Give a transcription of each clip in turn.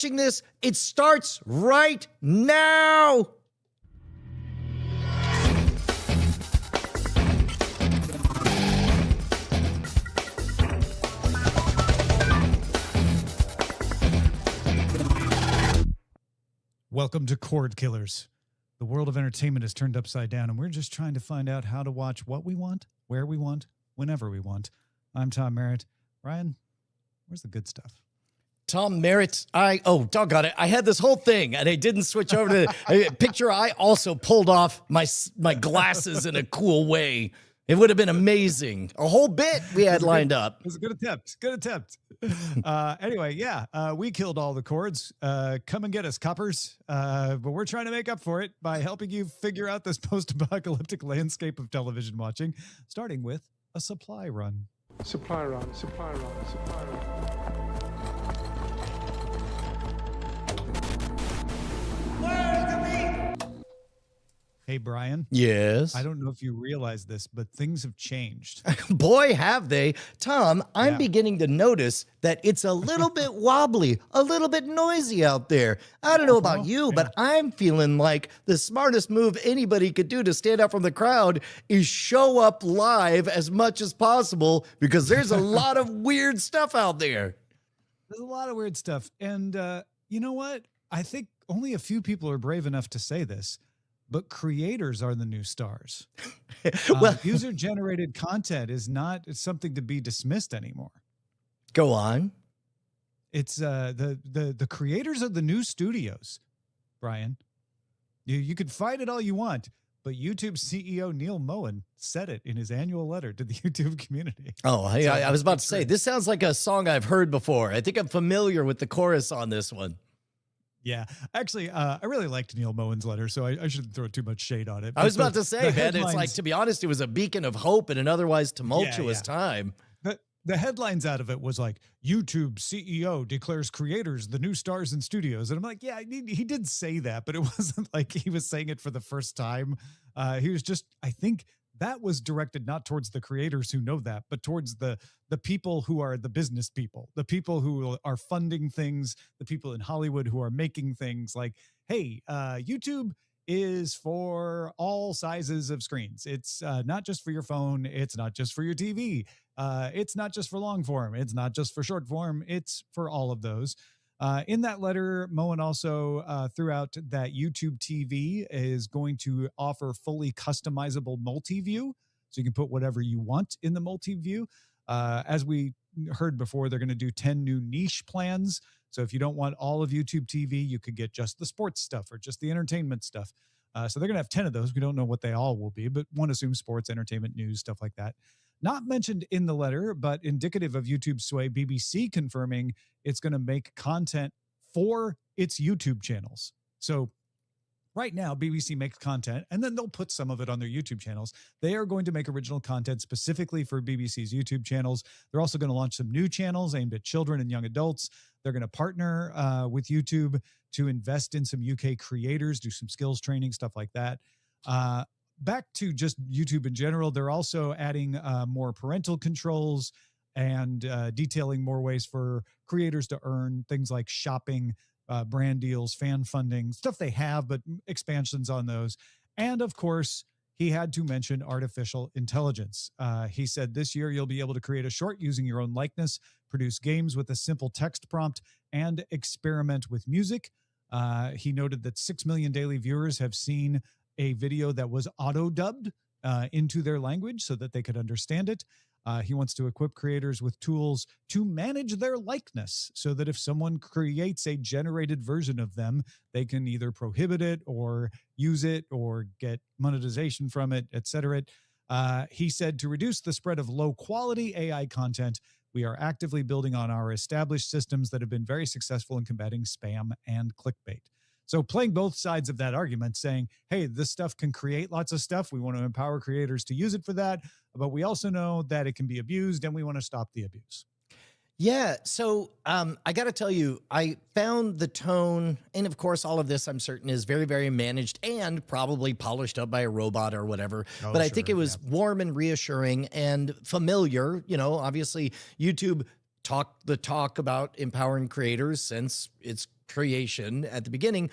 watching this, it starts right now. Welcome to Cordkillers. The world of entertainment is turned upside down, and we're just trying to find out how to watch what we want, where we want, whenever we want. I'm Tom Merritt. Ryan, where's the good stuff? Tom Merritt, doggone it. I had this whole thing, and I didn't switch over to the picture. I also pulled off my glasses in a cool way. It would have been amazing. A whole bit we had lined up. It was a good attempt. Good attempt. Anyway, yeah, we killed all the cords. Come and get us, coppers. But we're trying to make up for it by helping you figure out this post-apocalyptic landscape of television watching, starting with a supply run. Supply run, supply run, supply run. Hey, Brian. Yes. I don't know if you realize this, but things have changed. Boy, have they. Tom, I'm beginning to notice that it's a little bit wobbly, a little bit noisy out there. I don't know about you, but I'm feeling like the smartest move anybody could do to stand out from the crowd is show up live as much as possible, because there's a lot of weird stuff out there. There's a lot of weird stuff. And you know what? I think only a few people are brave enough to say this, but creators are the new stars. Well, user-generated content is not something to be dismissed anymore. Go on. It's the creators of the new studios, Brian. You can fight it all you want, but YouTube CEO Neil Moen said it in his annual letter to the YouTube community. Oh, hey, I was about to say, this sounds like a song I've heard before. I think I'm familiar with the chorus on this one. Yeah, actually, I really liked Neil Moen's letter, so I shouldn't throw too much shade on it. I was about to say, man, it's like, to be honest, it was a beacon of hope in an otherwise tumultuous time. The headlines out of it was like, YouTube CEO declares creators the new stars in studios. And I'm like, yeah, he did say that, but it wasn't like he was saying it for the first time. He was just, I think that was directed not towards the creators who know that, but towards the people who are the business people, the people who are funding things, the people in Hollywood who are making things like, hey, YouTube is for all sizes of screens. It's not just for your phone. It's not just for your TV. It's not just for long form. It's not just for short form. It's for all of those. In that letter, Moen also threw out that YouTube TV is going to offer fully customizable multi-view, so you can put whatever you want in the multi-view. As we heard before, they're going to do 10 new niche plans. So if you don't want all of YouTube TV, you could get just the sports stuff or just the entertainment stuff. So they're going to have 10 of those. We don't know what they all will be, but one assumes sports, entertainment, news, stuff like that. Not mentioned in the letter, but indicative of YouTube's sway, BBC confirming it's going to make content for its YouTube channels. So right now, BBC makes content, and then they'll put some of it on their YouTube channels. They are going to make original content specifically for BBC's YouTube channels. They're also going to launch some new channels aimed at children and young adults. They're going to partner with YouTube to invest in some UK creators, do some skills training, stuff like that. Back to just YouTube in general, they're also adding more parental controls and detailing more ways for creators to earn things like shopping, brand deals, fan funding, stuff they have, but expansions on those. And of course, he had to mention artificial intelligence. He said this year you'll be able to create a short using your own likeness, produce games with a simple text prompt, and experiment with music. He noted that 6 million daily viewers have seen a video that was auto-dubbed into their language so that they could understand it. He wants to equip creators with tools to manage their likeness so that if someone creates a generated version of them, they can either prohibit it or use it or get monetization from it, etc. He said to reduce the spread of low-quality AI content, we are actively building on our established systems that have been very successful in combating spam and clickbait. So playing both sides of that argument, saying, hey, this stuff can create lots of stuff. We want to empower creators to use it for that. But we also know that it can be abused, and we want to stop the abuse. Yeah. So I got to tell you, I found the tone, and of course, all of this, I'm certain, is very, very managed and probably polished up by a robot or whatever. But I think it was warm and reassuring and familiar. You know, obviously, YouTube talked the talk about empowering creators since its creation at the beginning,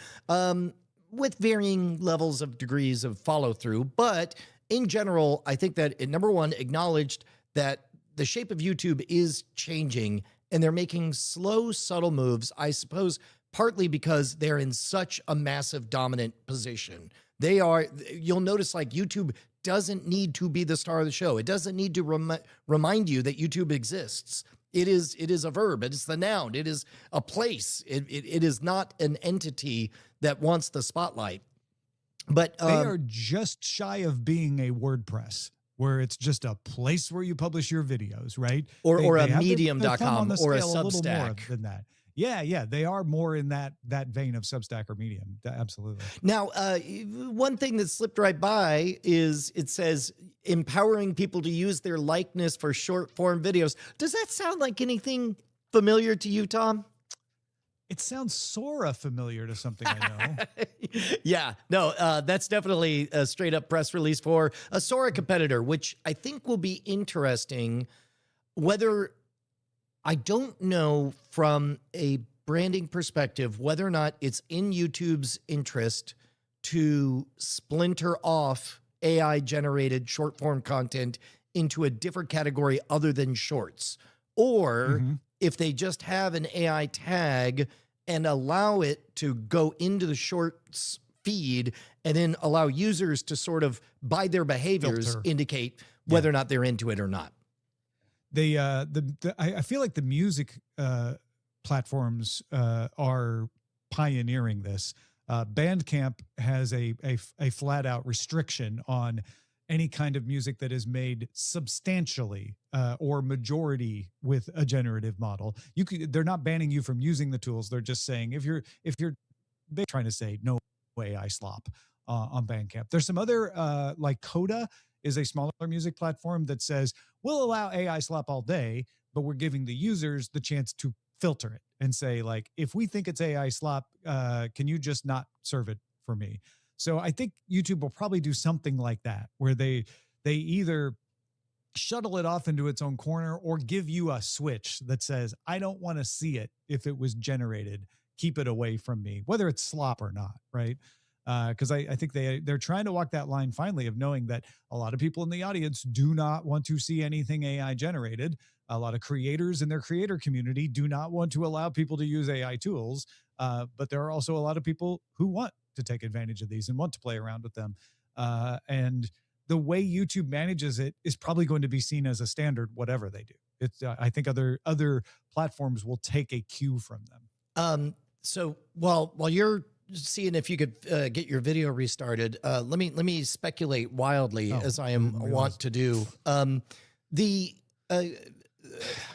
with varying levels of degrees of follow through. But in general, I think that it, number one, acknowledged that the shape of YouTube is changing and they're making slow, subtle moves, I suppose, partly because they're in such a massive dominant position. They are, you'll notice like YouTube doesn't need to be the star of the show. It doesn't need to remind you that YouTube exists. It is a verb. It is the noun. It is a place. It is not an entity that wants the spotlight. But they are just shy of being a WordPress, where it's just a place where you publish your videos, right? Or a have medium.com or a little more Substack. than that. Yeah, they are more in that vein of Substack or Medium. Absolutely. Now, one thing that slipped right by is it says empowering people to use their likeness for short form videos. Does that sound like anything familiar to you, Tom? It sounds sorta familiar to something I know. Yeah, no, that's definitely a straight up press release for a Sora competitor, which I think will be interesting. Whether, I don't know from a branding perspective, whether or not it's in YouTube's interest to splinter off AI generated short form content into a different category other than shorts, or if they just have an AI tag and allow it to go into the shorts feed and then allow users to sort of, by their behaviors, indicate whether or not they're into it or not. They, I feel like the music platforms are pioneering this. Bandcamp has a flat out restriction on any kind of music that is made substantially or majority with a generative model. They're not banning you from using the tools. They're just saying if you're they're trying to say no AI slop on Bandcamp. There's some other like Coda is a smaller music platform that says we'll allow AI slop all day, but we're giving the users the chance to filter it and say like, if we think it's AI slop, can you just not serve it for me? So I think YouTube will probably do something like that, where they either shuttle it off into its own corner or give you a switch that says, I don't want to see it if it was generated. Keep it away from me, whether it's slop or not, right? Because I think they're trying to walk that line finally of knowing that a lot of people in the audience do not want to see anything AI generated. A lot of creators in their creator community do not want to allow people to use AI tools. But there are also a lot of people who want to take advantage of these and want to play around with them. And the way YouTube manages it is probably going to be seen as a standard, whatever they do. It's I think other platforms will take a cue from them. So while you're seeing if you could get your video restarted, let me speculate wildly as I want to do.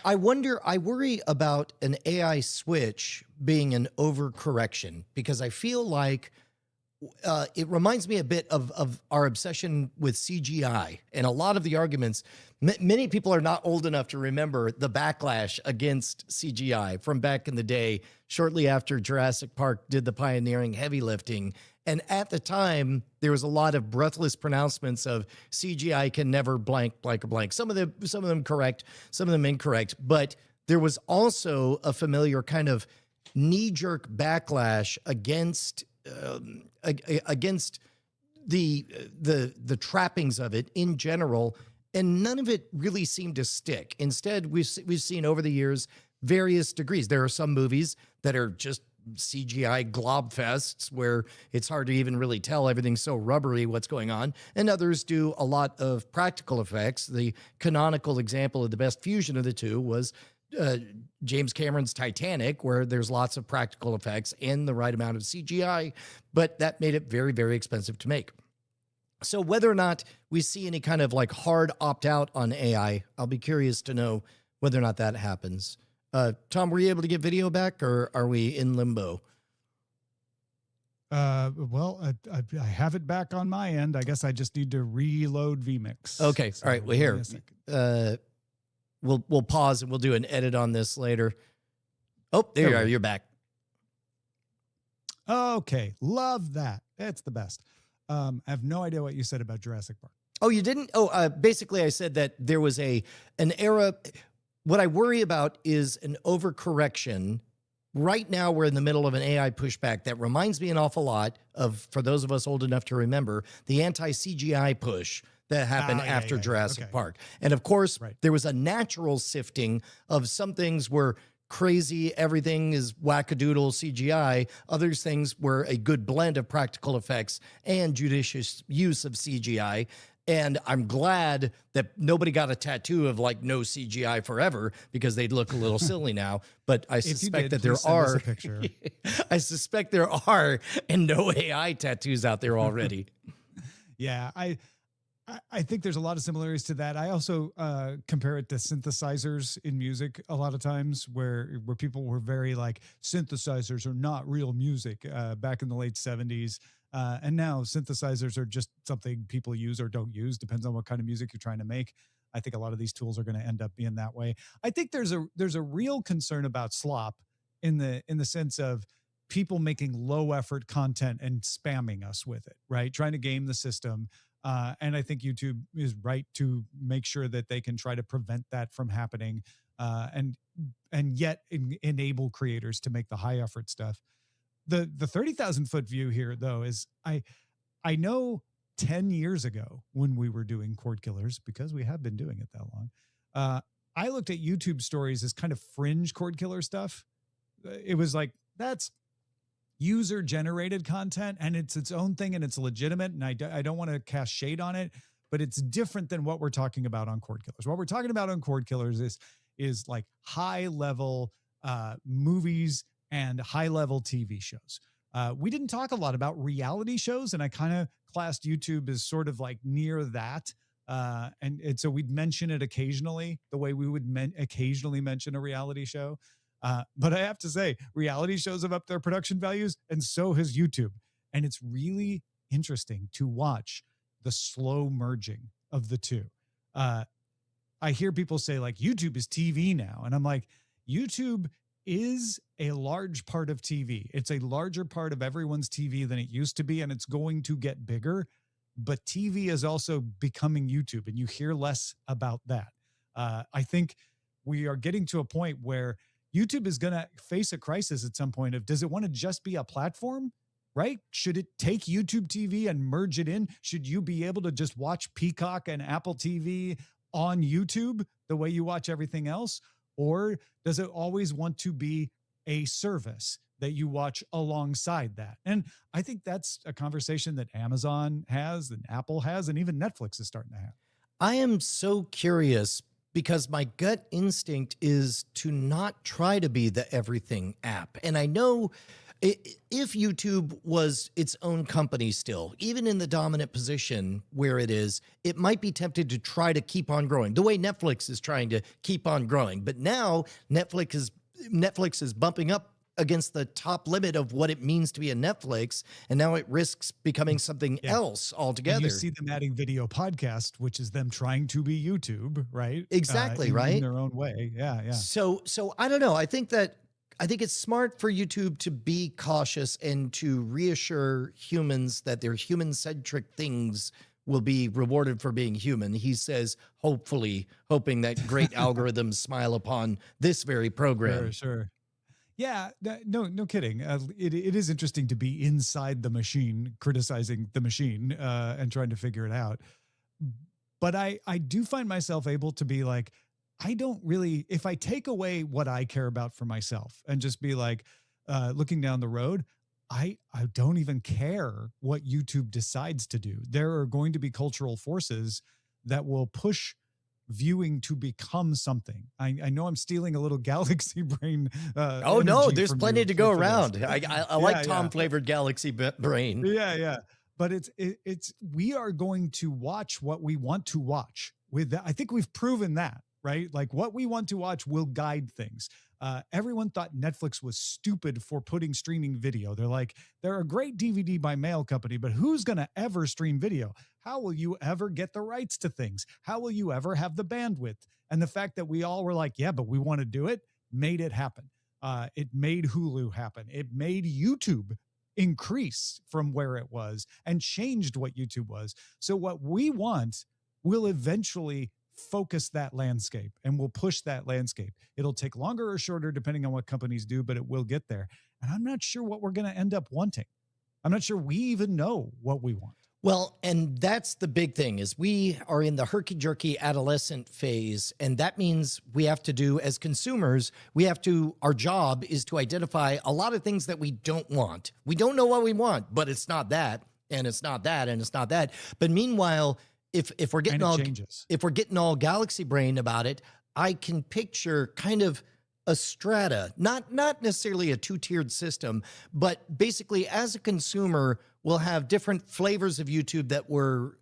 I worry about an AI switch being an overcorrection, because I feel like it reminds me a bit of our obsession with CGI, and a lot of the arguments. Many people are not old enough to remember the backlash against CGI from back in the day, shortly after Jurassic Park did the pioneering heavy lifting. And at the time, there was a lot of breathless pronouncements of CGI can never blank, blank, or blank. Some of them correct, some of them incorrect. But there was also a familiar kind of knee-jerk backlash against the trappings of it in general, and none of it really seemed to stick. Instead, we've seen over the years various degrees. There are some movies that are just CGI glob fests where it's hard to even really tell, everything's so rubbery what's going on, and others do a lot of practical effects. The canonical example of the best fusion of the two was James Cameron's Titanic, where there's lots of practical effects and the right amount of CGI, but that made it very, very expensive to make. So whether or not we see any kind of like hard opt-out on AI, I'll be curious to know whether or not that happens. Tom, were you able to get video back, or are we in limbo? Well, I have it back on my end. I guess I just need to reload vMix. Okay. So all right. Well, here, we'll pause and we'll do an edit on this later. Oh, there you are. You're back. Okay. Love that. It's the best. I have no idea what you said about Jurassic Park. Oh, you didn't? Oh, basically I said that there was an era. What I worry about is an overcorrection right now we're in the middle of an AI pushback that reminds me an awful lot of, for those of us old enough to remember, the anti-CGI push that happened after Jurassic Park. And of course, there was a natural sifting of some things were crazy, everything is wackadoodle CGI. Other things were a good blend of practical effects and judicious use of CGI. And I'm glad that nobody got a tattoo of like no CGI forever, because they'd look a little silly now. But I suspect that there are. I suspect there are, and no AI tattoos out there already. Yeah, I think there's a lot of similarities to that. I also compare it to synthesizers in music a lot of times, where people were very like, synthesizers are not real music back in the late 70s. And now synthesizers are just something people use or don't use, depends on what kind of music you're trying to make. I think a lot of these tools are going to end up being that way. I think there's a real concern about slop in the sense of people making low effort content and spamming us with it, right? Trying to game the system. And I think YouTube is right to make sure that they can try to prevent that from happening, and yet enable creators to make the high effort stuff. The 30,000 foot view here, though, is I know 10 years ago when we were doing Cordkillers, because we have been doing it that long, I looked at YouTube stories as kind of fringe Cordkiller stuff. It was like, that's user generated content and it's its own thing and it's legitimate, and I don't want to cast shade on it, but it's different than what we're talking about on Cordkillers. What we're talking about on Cordkillers is like high level movies and high level TV shows. We didn't talk a lot about reality shows, and I kind of classed YouTube as sort of like near that. And so we'd mention it occasionally, the way we would occasionally mention a reality show. But I have to say, reality shows have upped their production values, and so has YouTube. And it's really interesting to watch the slow merging of the two. I hear people say like, YouTube is TV now. And I'm like, YouTube is a large part of TV. It's a larger part of everyone's TV than it used to be, and it's going to get bigger. But TV is also becoming YouTube, and you hear less about that. I think we are getting to a point where YouTube is going to face a crisis at some point of, does it want to just be a platform, right? Should it take YouTube TV and merge it in? Should you be able to just watch Peacock and Apple TV on YouTube the way you watch everything else? Or does it always want to be a service that you watch alongside that? And I think that's a conversation that Amazon has, and Apple has, and even Netflix is starting to have. I am so curious, because my gut instinct is to not try to be the everything app. And I know if YouTube was its own company still, even in the dominant position where it is, it might be tempted to try to keep on growing the way Netflix is trying to keep on growing. But now Netflix is bumping up against the top limit of what it means to be a Netflix, and now it risks becoming something else altogether. And you see them adding video podcast, which is them trying to be YouTube, right? Exactly, right? In their own way. Yeah. So I don't know. I think it's smart for YouTube to be cautious and to reassure humans that their human-centric things will be rewarded for being human. He says, hopefully, hoping that great algorithms smile upon this very program. Sure. Yeah, no kidding. It is interesting to be inside the machine, criticizing the machine and trying to figure it out. But I do find myself able to be like, I don't really, if I take away what I care about for myself and just be like, looking down the road, I don't even care what YouTube decides to do. There are going to be cultural forces that will push viewing to become something. I know I'm stealing a little galaxy brain. Oh no, there's plenty to go around. I like Tom flavored galaxy brain. Yeah. But it's we are going to watch what we want to watch. With that, I think we've proven that, right? Like what we want to watch will guide things. Everyone thought Netflix was stupid for putting streaming video. They're like, they're a great DVD by mail company, but who's going to ever stream video? How will you ever get the rights to things? How will you ever have the bandwidth? And the fact that we all were like, yeah, but we want to do it, made it happen. It made Hulu happen. It made YouTube increase from where it was and changed what YouTube was. So what we want will eventually focus that landscape and will push that landscape. It'll take longer or shorter depending on what companies do, but it will get there. And I'm not sure what we're going to end up wanting. I'm not sure we even know what we want. Well, and that's the big thing is we are in the herky-jerky adolescent phase. And that means we have to do, as consumers, our job is to identify a lot of things that we don't want. We don't know what we want, but it's not that, and it's not that, and it's not that. But meanwhile, if we're getting all galaxy brain about it, I can picture kind of a strata, not necessarily a two-tiered system, but basically as a consumer, we'll have different flavors of YouTube that we're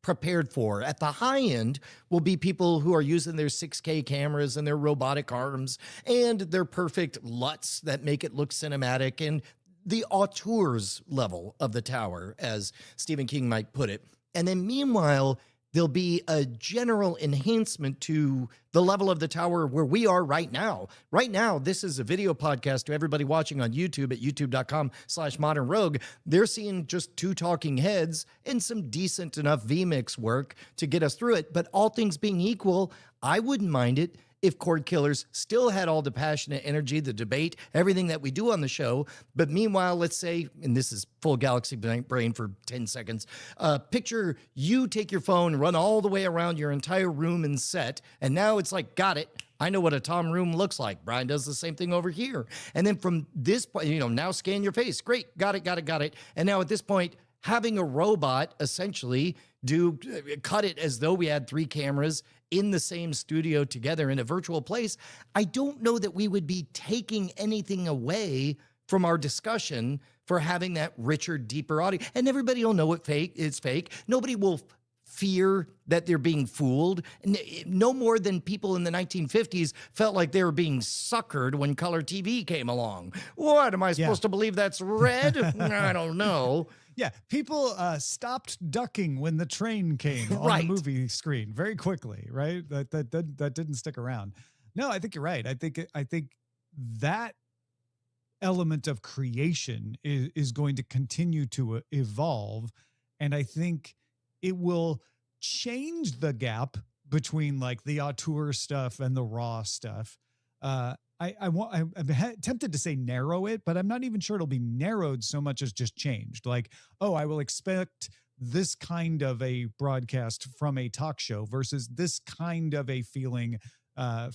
prepared for. At the high end will be people who are using their 6K cameras and their robotic arms and their perfect LUTs that make it look cinematic and the auteurs level of the tower, as Stephen King might put it. And then meanwhile, there'll be a general enhancement to the level of the tower where we are right now. Right now, this is a video podcast to everybody watching on YouTube at youtube.com/modernrogue. They're seeing just two talking heads and some decent enough VMix work to get us through it. But all things being equal, I wouldn't mind it if Cordkillers still had all the passionate energy, the debate, everything that we do on the show. But meanwhile, let's say, and this is full galaxy brain for 10 seconds, picture you take your phone, run all the way around your entire room and set, and now it's like, got it. I know what a Tom room looks like. Brian does the same thing over here. And then from this point, now scan your face. Great, got it. And now at this point, having a robot essentially cut it as though we had 3 cameras in the same studio together in a virtual place, I don't know that we would be taking anything away from our discussion for having that richer, deeper audio. And everybody will know it's fake. Nobody will fear that they're being fooled. No more than people in the 1950s felt like they were being suckered when color TV came along. What, am I supposed to believe that's red? I don't know. Yeah, people stopped ducking when the train came on the movie screen very quickly, right? That didn't stick around. No, I think you're right. I think that element of creation is going to continue to evolve, and I think it will change the gap between like the auteur stuff and the raw stuff. I'm tempted to say narrow it, but I'm not even sure it'll be narrowed so much as just changed. Like, oh, I will expect this kind of a broadcast from a talk show versus this kind of a feeling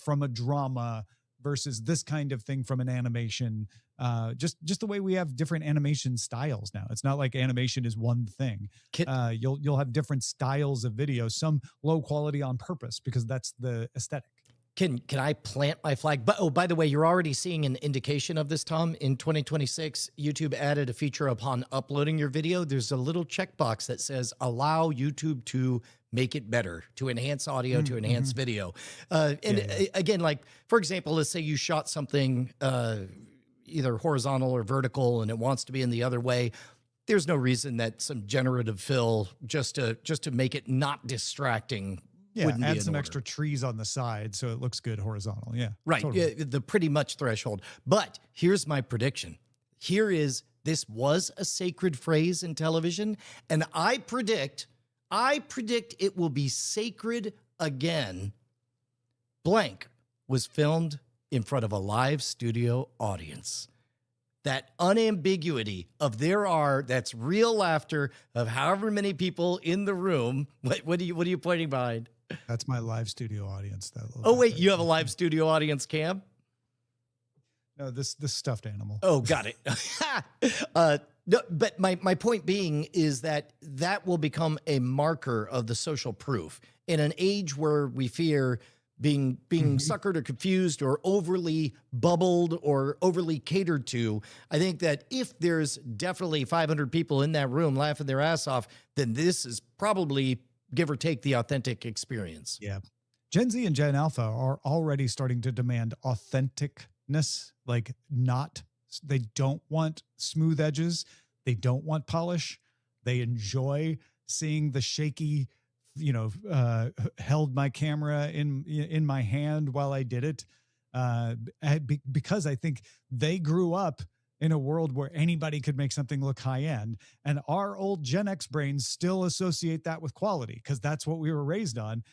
from a drama versus this kind of thing from an animation. Just the way we have different animation styles now. It's not like animation is one thing. You'll have different styles of video, some low quality on purpose because that's the aesthetic. Can I plant my flag? But, oh, by the way, you're already seeing an indication of this, Tom. In 2026, YouTube added a feature upon uploading your video. There's a little checkbox that says, allow YouTube to make it better, to enhance audio, to enhance video. Again, like, for example, let's say you shot something either horizontal or vertical and it wants to be in the other way. There's no reason that some generative fill just to make it not distracting. Yeah, add some extra trees on the side so it looks good horizontal. Yeah, right. Totally. The pretty much threshold. But here's my prediction. This was a sacred phrase in television, and I predict it will be sacred again. Blank was filmed in front of a live studio audience. That unambiguity of that's real laughter of however many people in the room. What are you pointing behind? That's my live studio audience. Oh, wait, you have a live studio audience, Cam? No, this stuffed animal. Oh, got it. No, but my point being is that will become a marker of the social proof. In an age where we fear being suckered or confused or overly bubbled or overly catered to, I think that if there's definitely 500 people in that room laughing their ass off, then this is probably, give or take, the authentic experience. Yeah. Gen Z and Gen Alpha are already starting to demand authenticness. Like they don't want smooth edges. They don't want polish. They enjoy seeing the shaky, held my camera in my hand while I did it. Because I think they grew up in a world where anybody could make something look high end. And our old Gen X brains still associate that with quality because that's what we were raised on.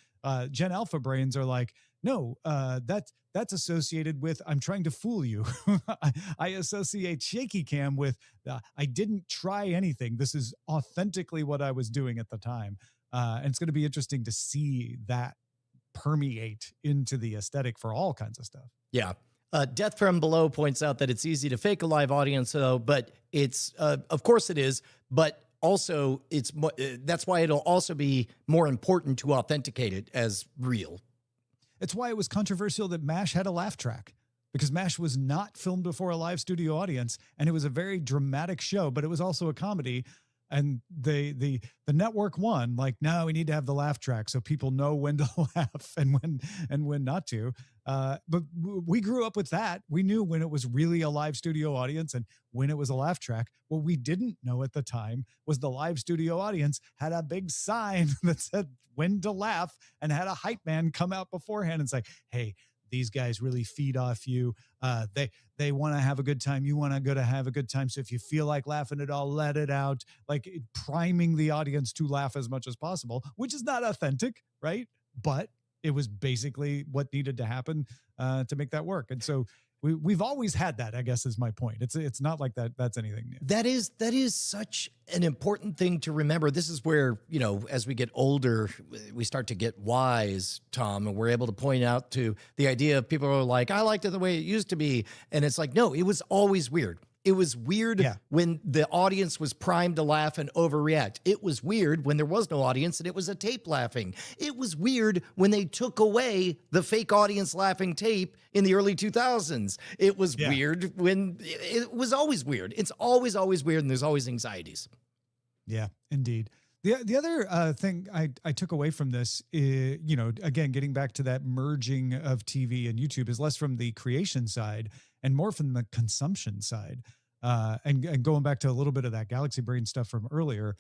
Gen Alpha brains are like, no, that's associated with I'm trying to fool you. I associate shaky cam with I didn't try anything. This is authentically what I was doing at the time. And it's going to be interesting to see that permeate into the aesthetic for all kinds of stuff. Yeah. Death from Below points out that it's easy to fake a live audience, though, but it's, of course it is, but also that's why it'll also be more important to authenticate it as real. It's why it was controversial that MASH had a laugh track, because MASH was not filmed before a live studio audience, and it was a very dramatic show, but it was also a comedy. And the network won, like, no, we need to have the laugh track so people know when to laugh and when not to. But we grew up with that. We knew when it was really a live studio audience and when it was a laugh track. What we didn't know at the time was the live studio audience had a big sign that said when to laugh and had a hype man come out beforehand and say, hey, these guys really feed off you. They want to have a good time. You want to go to have a good time. So if you feel like laughing at all, let it out. Like priming the audience to laugh as much as possible, which is not authentic, right? But it was basically what needed to happen to make that work. And so we've always had that, I guess, is my point. It's not like that's anything new. That is such an important thing to remember. This is where, you know, as we get older, we start to get wise, Tom, and we're able to point out to the idea of people are like, I liked it the way it used to be. And it's like, no, it was always weird. It was weird when the audience was primed to laugh and overreact. It was weird when there was no audience and it was a tape laughing. It was weird when they took away the fake audience laughing tape in the early 2000s. It was weird when it was always weird. It's always weird, and there's always anxieties. Yeah, indeed. The other thing I took away from this, is, you know, again, getting back to that merging of TV and YouTube, is less from the creation side and more from the consumption side. And going back to a little bit of that Galaxy Brain stuff from earlier,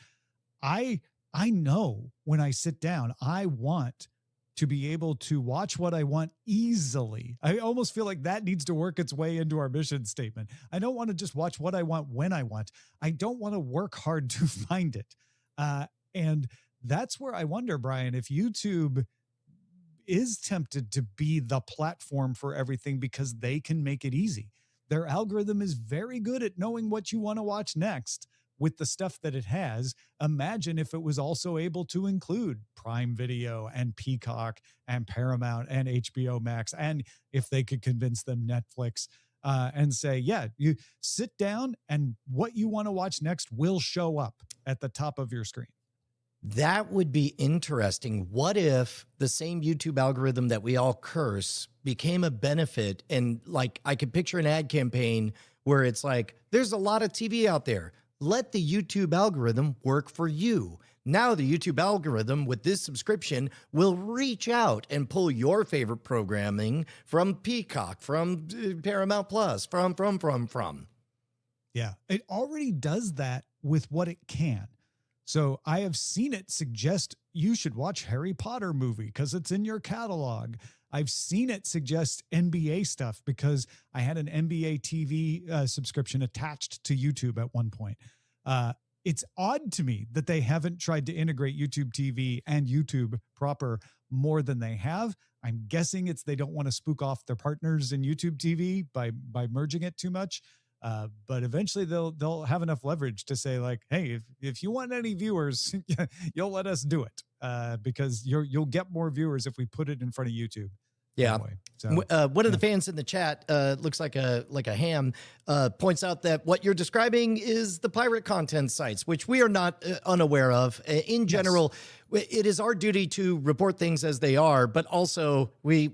I know when I sit down, I want to be able to watch what I want easily. I almost feel like that needs to work its way into our mission statement. I don't want to just watch what I want when I want. I don't want to work hard to find it. And that's where I wonder, Brian, if YouTube is tempted to be the platform for everything because they can make it easy. Their algorithm is very good at knowing what you want to watch next with the stuff that it has. Imagine if it was also able to include Prime Video and Peacock and Paramount and HBO Max, and if they could convince them Netflix and say, yeah, you sit down and what you want to watch next will show up at the top of your screen. That would be interesting. What if the same YouTube algorithm that we all curse became a benefit? And like, I could picture an ad campaign where it's like, there's a lot of TV out there. Let the YouTube algorithm work for you. Now the YouTube algorithm with this subscription will reach out and pull your favorite programming from Peacock, from Paramount Plus, from. Yeah, it already does that with what it can. So I have seen it suggest you should watch Harry Potter movie because it's in your catalog. I've seen it suggest NBA stuff because I had an NBA TV subscription attached to YouTube at one point. It's odd to me that they haven't tried to integrate YouTube TV and YouTube proper more than they have. I'm guessing it's they don't want to spook off their partners in YouTube TV by merging it too much. But eventually they'll have enough leverage to say like, hey, if you want any viewers, you'll let us do it because you'll get more viewers if we put it in front of YouTube. Yeah. So, one of the fans in the chat looks like a ham points out that what you're describing is the pirate content sites, which we are not unaware of. In general, it is our duty to report things as they are, but also we're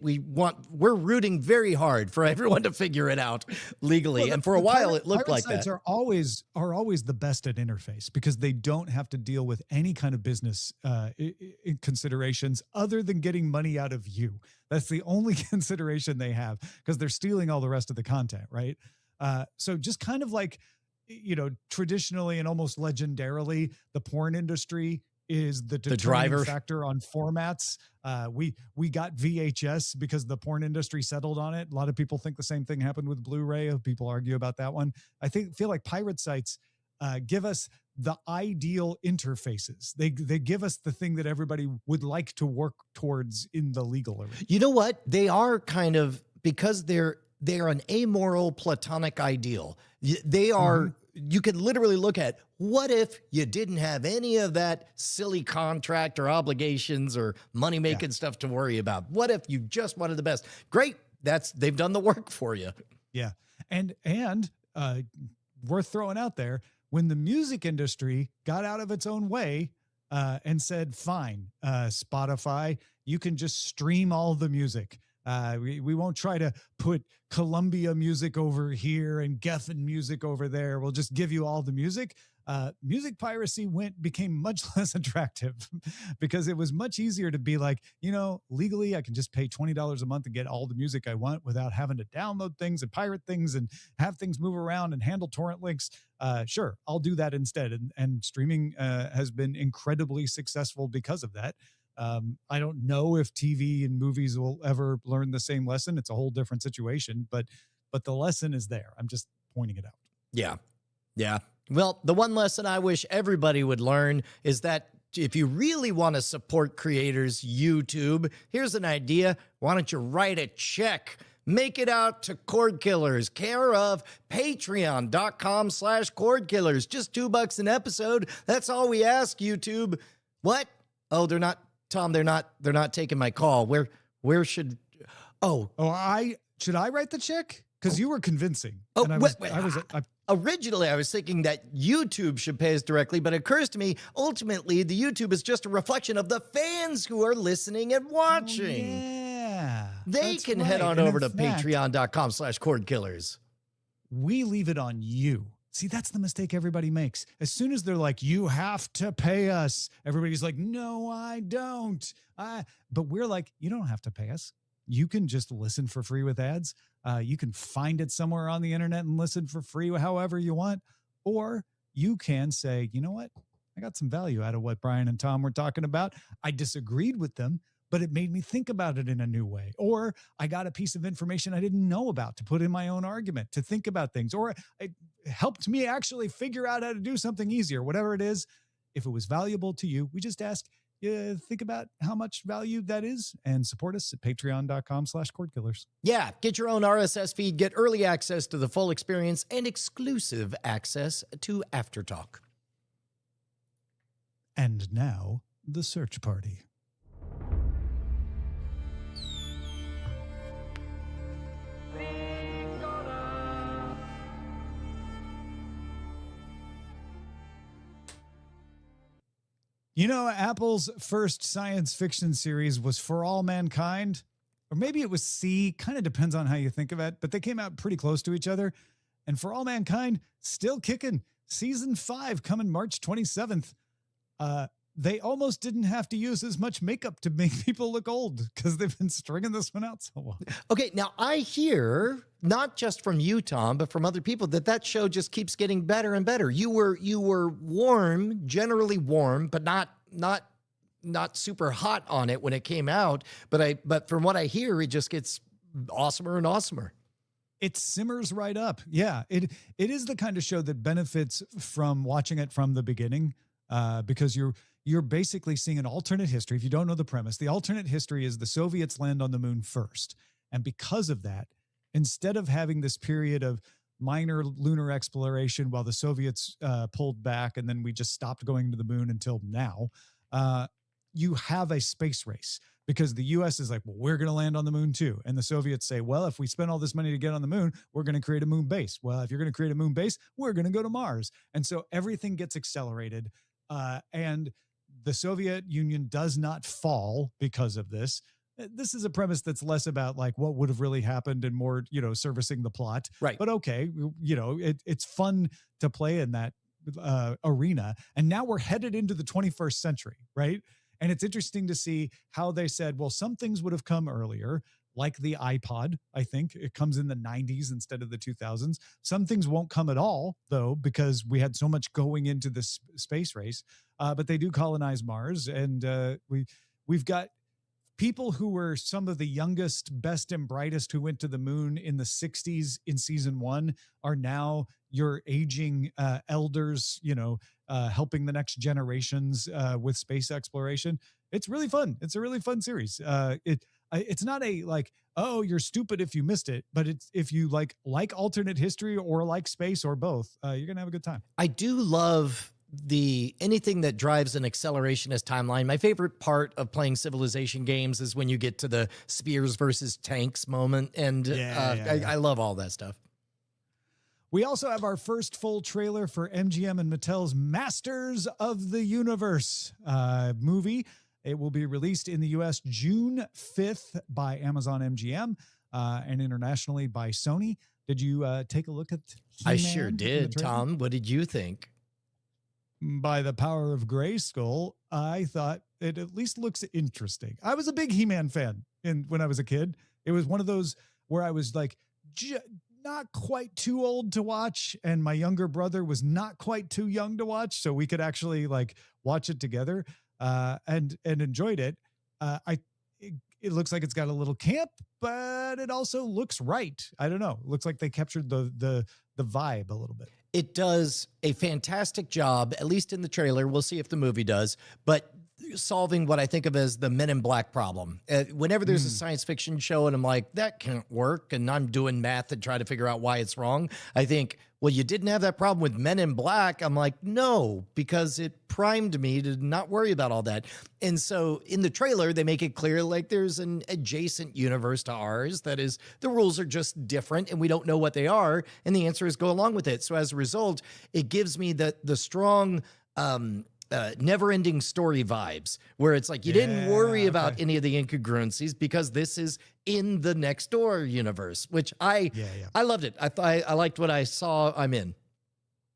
rooting very hard for everyone to figure it out legally. Well, and for a while, it looked like sites that. Are always the best at interface because they don't have to deal with any kind of business considerations other than getting money out of you. That's the only consideration they have because they're stealing all the rest of the content, right? So just kind of like, you know, traditionally and almost legendarily, the porn industry is the determining factor on formats. We got VHS because the porn industry settled on it. A lot of people think the same thing happened with Blu-ray. People argue about that one. I feel like pirate sites give us the ideal interfaces. They give us the thing that everybody would like to work towards in the legal arena. You know what? They are kind of, because they're an amoral platonic ideal. They are, you can literally look at, what if you didn't have any of that silly contract or obligations or money-making stuff to worry about? What if you just wanted the best? Great. They've done the work for you. Yeah. And worth throwing out there, when the music industry got out of its own way and said, fine, Spotify, you can just stream all the music. We won't try to put Columbia music over here and Geffen music over there. We'll just give you all the music. Music piracy became much less attractive because it was much easier to be like, legally I can just pay $20 a month and get all the music I want without having to download things and pirate things and have things move around and handle torrent links. Sure, I'll do that instead. And streaming has been incredibly successful because of that. I don't know if TV and movies will ever learn the same lesson. It's a whole different situation, but the lesson is there. I'm just pointing it out. Yeah. Yeah. Well, the one lesson I wish everybody would learn is that if you really want to support creators, YouTube, here's an idea. Why don't you write a check? Make it out to Cordkillers, care of patreon.com/Cordkillers. Just $2 an episode. That's all we ask, YouTube. What? Oh, they're not, Tom, they're not taking my call. Where should, should I write the check? Because you were convincing. Oh, and originally, I was thinking that YouTube should pay us directly, but it occurs to me, ultimately, the YouTube is just a reflection of the fans who are listening and watching. Yeah. They can head on over to patreon.com/Cordkillers. We leave it on you. See, that's the mistake everybody makes. As soon as they're like, you have to pay us, everybody's like, no, I don't. But we're like, you don't have to pay us. You can just listen for free with ads. You can find it somewhere on the internet and listen for free however you want. Or you can say, you know what? I got some value out of what Brian and Tom were talking about. I disagreed with them, but it made me think about it in a new way. Or I got a piece of information I didn't know about to put in my own argument, to think about things. Or it helped me actually figure out how to do something easier. Whatever it is, if it was valuable to you, we just ask, think about how much value that is and support us at patreon.com/Cordkillers. Yeah, get your own RSS feed, get early access to the full experience, and exclusive access to After Talk. And now, the search party. Apple's first science fiction series was For All Mankind, or maybe it was C, kind of depends on how you think of it, but they came out pretty close to each other. And For All Mankind, still kicking. Season 5 coming March 27th. They almost didn't have to use as much makeup to make people look old because they've been stringing this one out so well. Okay, now I hear, not just from you, Tom, but from other people, that show just keeps getting better and better. You were warm, generally warm, but not super hot on it when it came out. But from what I hear, it just gets awesomer and awesomer. It simmers right up. Yeah, it is the kind of show that benefits from watching it from the beginning, because you're basically seeing an alternate history. If you don't know the premise, the alternate history is the Soviets land on the moon first. And because of that, instead of having this period of minor lunar exploration while the Soviets pulled back and then we just stopped going to the moon until now, you have a space race because the US is like, well, we're going to land on the moon too. And the Soviets say, well, if we spend all this money to get on the moon, we're going to create a moon base. Well, if you're going to create a moon base, we're going to go to Mars. And so everything gets accelerated. And the Soviet Union does not fall because of this. This is a premise that's less about like what would have really happened and more, servicing the plot. Right. But okay, it's fun to play in that arena. And now we're headed into the 21st century, right? And it's interesting to see how they said, well, some things would have come earlier, like the iPod. I think it comes in the 90s instead of the 2000s. Some things won't come at all, though, because we had so much going into this space race. But they do colonize Mars, and we've got people who were some of the youngest, best and brightest who went to the moon in the 60s in season 1 are now your aging elders, helping the next generations with space exploration. It's really fun. It's a really fun series. It's not a like, oh, you're stupid if you missed it, but it's if you like alternate history or like space or both, you're gonna have a good time. I do love anything that drives an accelerationist timeline. My favorite part of playing Civilization games is when you get to the spears versus tanks moment, and I love all that stuff. We also have our first full trailer for MGM and Mattel's Masters of the Universe movie. It will be released in the U.S. June 5th by Amazon MGM and internationally by Sony. Did you take a look at He-Man? I sure did, Tom. What did you think? By the power of Grayskull, I thought it at least looks interesting. I was a big He-Man fan when I was a kid. It was one of those where I was like not quite too old to watch, and my younger brother was not quite too young to watch, so we could actually like watch it together and enjoyed it. It looks like it's got a little camp, but it also looks right. I don't know. It looks like they captured the vibe a little bit. It does a fantastic job, at least in the trailer. We'll see if the movie does, but solving what I think of as the Men in Black problem. Whenever there's a science fiction show and I'm like, that can't work, and I'm doing math and try to figure out why it's wrong, I think, well, you didn't have that problem with Men in Black. I'm like, no, because it primed me to not worry about all that. And so in the trailer, they make it clear like there's an adjacent universe to ours that is, the rules are just different and we don't know what they are. And the answer is go along with it. So as a result, it gives me the strong, never-ending story vibes where it's like you didn't worry about any of the incongruencies because this is in the next door universe, which I loved it. I liked what I saw. I'm in.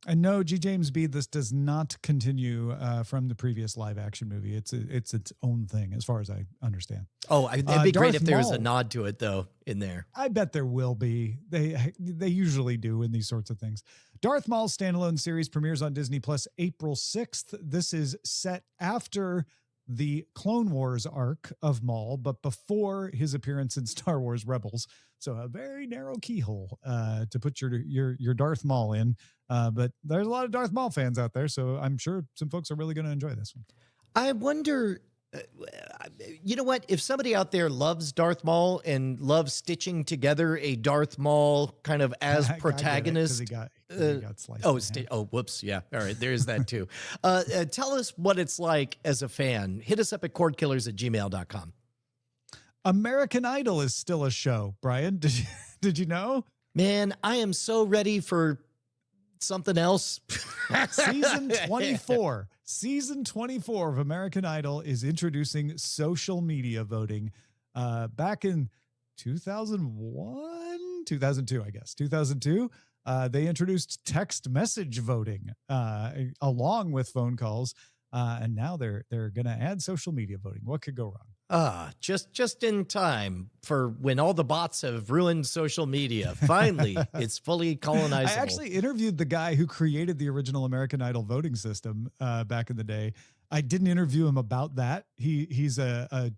And no, G. James B., this does not continue from the previous live action movie. It's its own thing, as far as I understand. Oh, it'd be great Darth if there was a Maul. nod to it, though, in there. I bet there will be. They usually do in these sorts of things. Darth Maul standalone series premieres on Disney Plus April 6th. This is set after the Clone Wars arc of Maul, but before his appearance in Star Wars Rebels. So a very narrow keyhole to put your Darth Maul in. But there's a lot of Darth Maul fans out there, so I'm sure some folks are really going to enjoy this one. I wonder, you know what? If somebody out there loves Darth Maul and loves stitching together a Darth Maul kind of as protagonist. He got sliced. Whoops. Yeah. All right. There's that too. Tell us what it's like as a fan. Hit us up at cordkillers@gmail.com. American Idol is still a show, Brian. Did you know? Man, I am so ready for something else. Season 24. Season 24 of American Idol is introducing social media voting. Back in 2001, 2002, I guess. 2002, they introduced text message voting along with phone calls. And now they're going to add social media voting. What could go wrong? Just in time for when all the bots have ruined social media. Finally, it's fully colonizable. I actually interviewed the guy who created the original American Idol voting system back in the day. I didn't interview him about that. He's a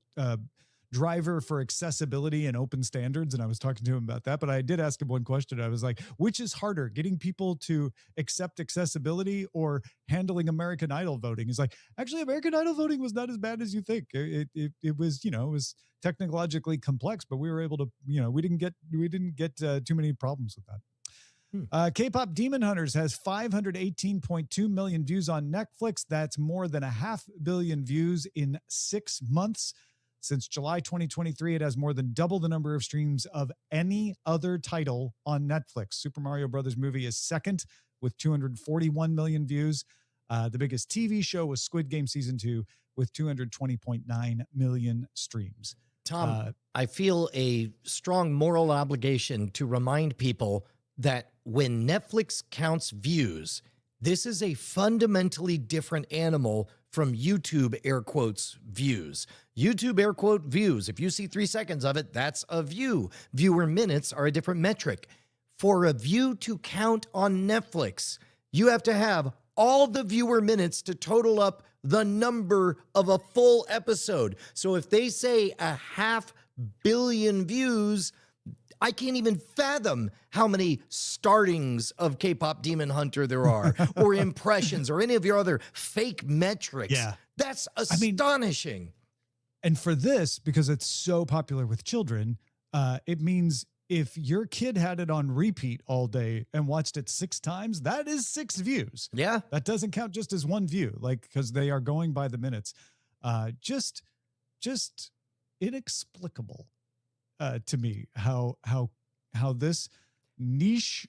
driver for accessibility and open standards, and I was talking to him about that. But I did ask him one question. I was like, which is harder, getting people to accept accessibility or handling American Idol voting? He's like, actually, American Idol voting was not as bad as you think. It was, it was technologically complex, but we were able to, we didn't get too many problems with that. Kpop Demon Hunters has 518.2 million views on Netflix. That's more than 500 million views in 6 months. Since July 2023, it has more than double the number of streams of any other title on Netflix. Super Mario Brothers movie is second with 241 million views. The biggest TV show was Squid Game Season 2 with 220.9 million streams. Tom, I feel a strong moral obligation to remind people that when Netflix counts views, this is a fundamentally different animal from YouTube air quotes views. YouTube air quote views. If you see 3 seconds of it, that's a view. Viewer minutes are a different metric. For a view to count on Netflix, you have to have all the viewer minutes to total up the number of a full episode. So if they say 500 million views, I can't even fathom how many startings of Kpop Demon Hunter there are, or impressions, or any of your other fake metrics. Yeah. That's astonishing. And for this, because it's so popular with children, it means if your kid had it on repeat all day and watched it 6 times, that is 6 views. Yeah. That doesn't count just as 1 view, like, because they are going by the minutes. Just inexplicable to me how this niche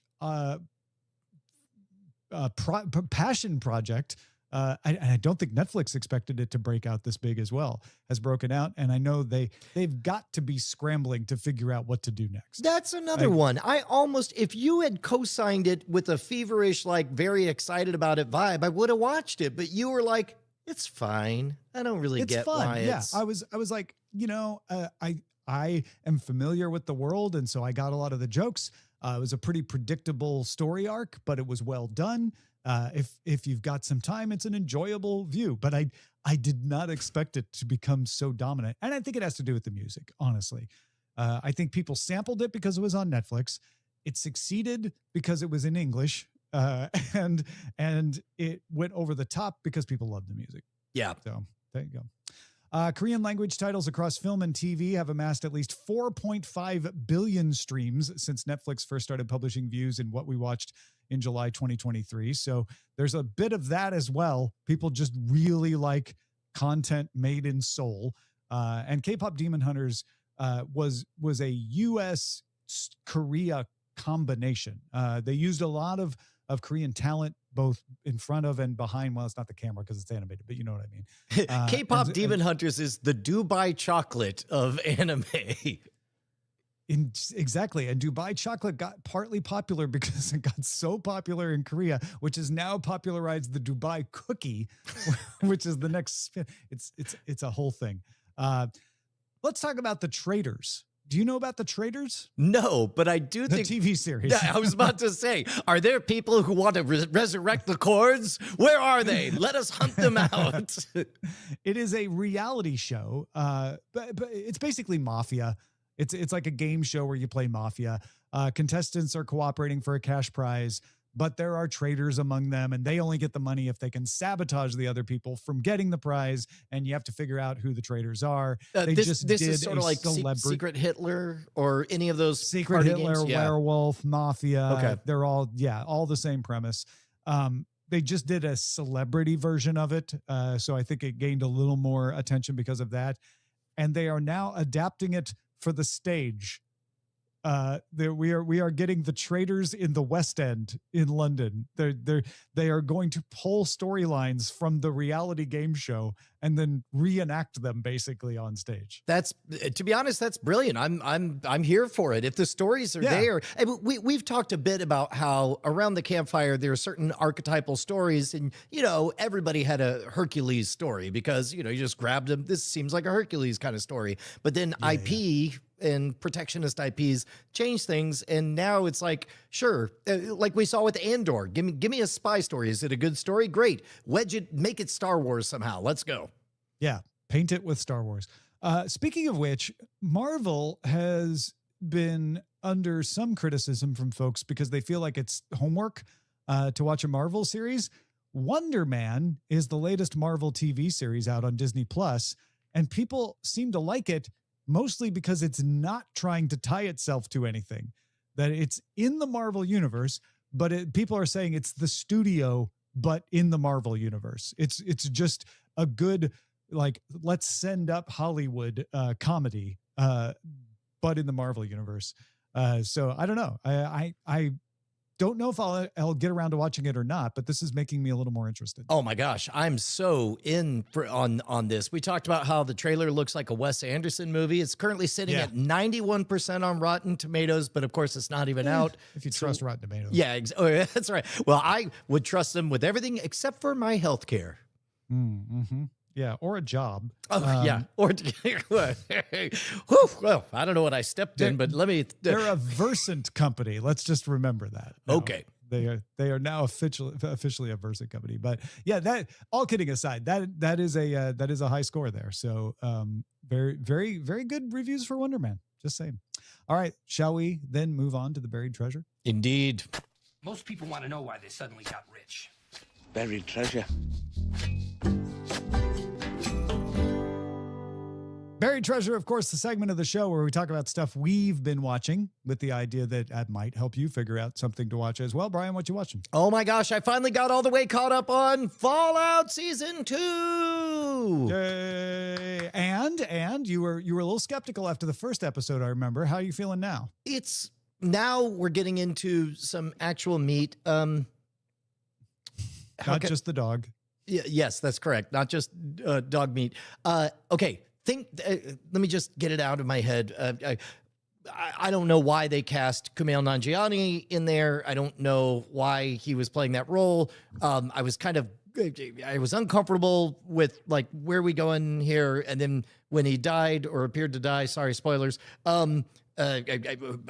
passion project, I don't think Netflix expected it to break out this big as well, has broken out. And I know they've got to be scrambling to figure out what to do next. That's another one. I almost, if you had co-signed it with a feverish, like very excited about it vibe, I would have watched it. But you were like, it's fine. I don't really get why it's... I was like, I am familiar with the world, and so I got a lot of the jokes. It was a pretty predictable story arc, but it was well done. If you've got some time, it's an enjoyable view. But I did not expect it to become so dominant, and I think it has to do with the music. Honestly, I think people sampled it because it was on Netflix. It succeeded because it was in English, and it went over the top because people loved the music. Yeah. So there you go. Korean language titles across film and TV have amassed at least 4.5 billion streams since Netflix first started publishing views in what we watched in July 2023. So there's a bit of that as well. People just really like content made in Seoul. And Kpop Demon Hunters was a US Korea combination. They used a lot of Korean talent, both in front of and behind. Well, it's not the camera because it's animated, but you know what I mean. Kpop Demon Hunters is the Dubai chocolate of anime. Exactly. And Dubai chocolate got partly popular because it got so popular in Korea, which has now popularized the Dubai cookie, which is the next spin. It's a whole thing. Let's talk about the Traitors. Do you know about the Traitors? No, but I do think... The TV series. I was about to say, are there people who want to resurrect the cords? Where are they? Let us hunt them out. It is a reality show, but it's basically mafia. It's like a game show where you play mafia. Contestants are cooperating for a cash prize, but there are traitors among them, and they only get the money if they can sabotage the other people from getting the prize, and you have to figure out who the traitors are. This is sort of like Secret Hitler or any of those Secret Hitler, games? Yeah. Werewolf, Mafia. Okay. They're all the same premise. They just did a celebrity version of it, so I think it gained a little more attention because of that, and they are now adapting it for the stage. We are getting the Traitors in the West End in London. They are going to pull storylines from the reality game show and then reenact them basically on stage. That's, to be honest, that's brilliant. I'm here for it. If the stories are there, we've talked a bit about how around the campfire there are certain archetypal stories, and everybody had a Hercules story because you just grabbed them. This seems like a Hercules kind of story, but then IP. And protectionist IPs change things, and now it's like, sure, like we saw with Andor. Give me a spy story. Is it a good story? Great. Wedge it, make it Star Wars somehow. Let's go. Yeah, paint it with Star Wars. Speaking of which, Marvel has been under some criticism from folks because they feel like it's homework to watch a Marvel series. Wonder Man is the latest Marvel TV series out on Disney Plus, and people seem to like it. Mostly because it's not trying to tie itself to anything, that it's in the Marvel universe, but people are saying it's the studio, but in the Marvel universe. It's just a good, like, let's send up Hollywood comedy, but in the Marvel universe. So I don't know. I don't know if I'll get around to watching it or not, but this is making me a little more interested. Oh my gosh, I'm so in on this. We talked about how the trailer looks like a Wes Anderson movie. It's currently sitting at 91% on Rotten Tomatoes, but of course it's not even out. If you trust Rotten Tomatoes. Yeah, that's right. Well, I would trust them with everything except for my health care. Mm-hmm. Yeah, or a job. Oh, yeah. Or, well, I don't know what I stepped in, but let me... They're a Versant company. Let's just remember that. Okay. They are now officially a Versa company. But yeah, that all kidding aside, that is a high score there. So very, very, very good reviews for Wonder Man. Just saying. All right, shall we then move on to the buried treasure? Indeed. Most people want to know why they suddenly got rich. Buried treasure. Buried Treasure, of course, the segment of the show where we talk about stuff we've been watching with the idea that that might help you figure out something to watch as well. Brian, what you watching? Oh my gosh, I finally got all the way caught up on Fallout Season 2. Yay. And you were a little skeptical after the first episode, I remember. How are you feeling now? It's now we're getting into some actual meat. Not just the dog. Yes, that's correct. Not just dog meat. Okay. Let me just get it out of my head. I don't know why they cast Kumail Nanjiani in there. I don't know why he was playing that role. I was uncomfortable with like, where are we going here? And then when he died or appeared to die, sorry, spoilers.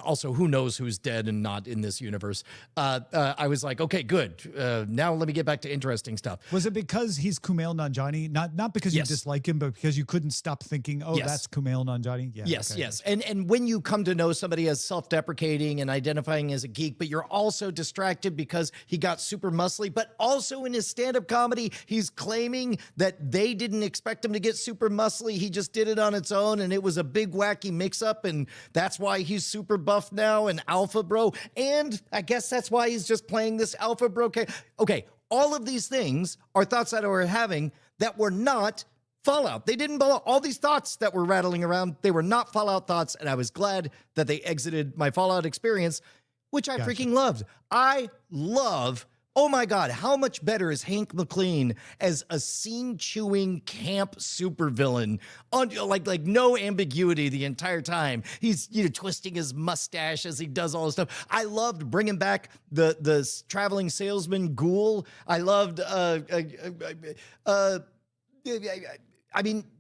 Also, who knows who's dead and not in this universe? I was like, okay, good. Now let me get back to interesting stuff. Was it because he's Kumail Nanjiani? Not because you dislike him, but because you couldn't stop thinking, oh, that's Kumail Nanjiani? Yeah, yes, okay. yes. And when you come to know somebody as self-deprecating and identifying as a geek, but you're also distracted because he got super muscly, but also in his stand-up comedy, he's claiming that they didn't expect him to get super muscly. He just did it on its own, and it was a big wacky mix-up, and that's why he's super buff now and alpha bro. And I guess that's why he's just playing this alpha bro. Okay, all of these things are thoughts that I were having that were not Fallout. They didn't belong. All these thoughts that were rattling around, they were not Fallout thoughts, and I was glad that they exited my Fallout experience, which I freaking loved. I love. Oh my God, how much better is Hank McLean as a scene-chewing camp supervillain? Like no ambiguity the entire time. He's twisting his mustache as he does all this stuff. I loved bringing back the traveling salesman Ghoul. I loved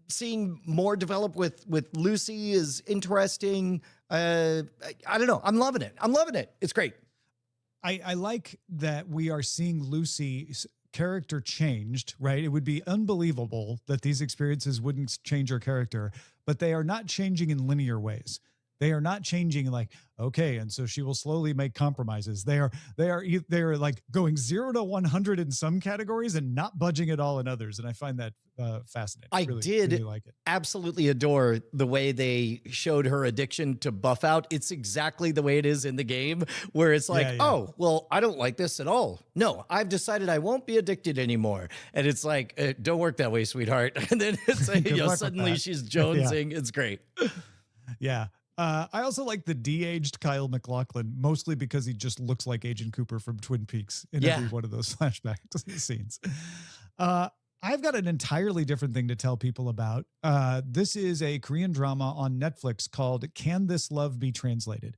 seeing more develop with Lucy is interesting. I don't know. I'm loving it. It's great. I like that we are seeing Lucy's character changed, right? It would be unbelievable that these experiences wouldn't change her character, but they are not changing in linear ways. They are not changing like, okay, and so she will slowly make compromises. They are like going 0 to 100 in some categories and not budging at all in others. And I find that fascinating. I really like it. Absolutely adore the way they showed her addiction to buff out. It's exactly the way it is in the game, where it's like, oh, well, I don't like this at all. No, I've decided I won't be addicted anymore. And it's like, don't work that way, sweetheart. And then it's like, suddenly she's jonesing. It's great. Yeah. I also like the de-aged Kyle MacLachlan, mostly because he just looks like Agent Cooper from Twin Peaks in every one of those flashback scenes. I've got an entirely different thing to tell people about. This is a Korean drama on Netflix called Can This Love Be Translated?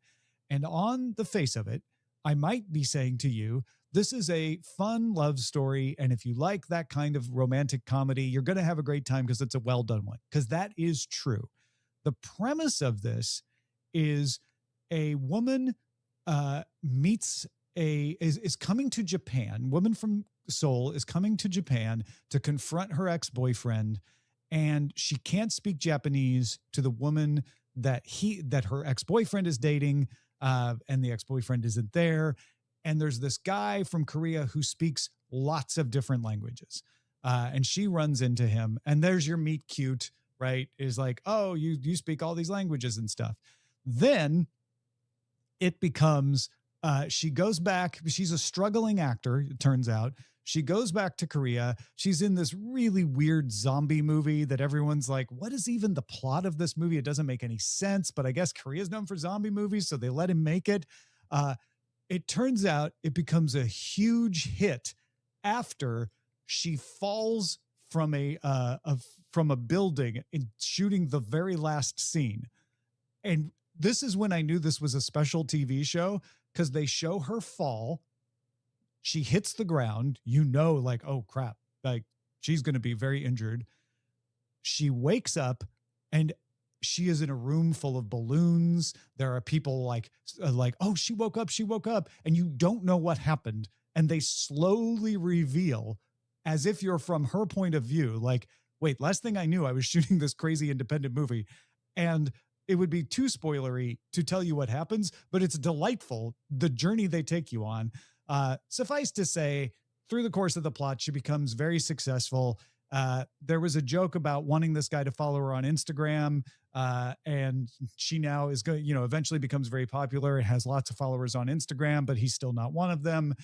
And on the face of it, I might be saying to you, this is a fun love story. And if you like that kind of romantic comedy, you're going to have a great time because it's a well-done one, because that is true. The premise of this is a woman is coming to Japan. Woman from Seoul is coming to Japan to confront her ex-boyfriend, and she can't speak Japanese to the woman that her ex-boyfriend is dating, and the ex-boyfriend isn't there. And there's this guy from Korea who speaks lots of different languages, and she runs into him, and there's your meet cute, right? Is like, oh, you speak all these languages and stuff. Then it becomes, she goes back. She's a struggling actor, it turns out. She goes back to Korea. She's in this really weird zombie movie that everyone's like, what is even the plot of this movie? It doesn't make any sense, but I guess Korea's known for zombie movies, so they let him make it. It turns out it becomes a huge hit after she falls from a building in shooting the very last scene. And this is when I knew this was a special TV show, because they show her fall. She hits the ground, like, oh crap, like she's going to be very injured. She wakes up, and she is in a room full of balloons. There are people like, oh, she woke up, and you don't know what happened. And they slowly reveal, as if you're from her point of view, like, wait, last thing I knew, I was shooting this crazy independent movie. And it would be too spoilery to tell you what happens, but it's delightful, the journey they take you on. Suffice to say, through the course of the plot, she becomes very successful. There was a joke about wanting this guy to follow her on Instagram, and she now is going, eventually becomes very popular and has lots of followers on Instagram, but he's still not one of them.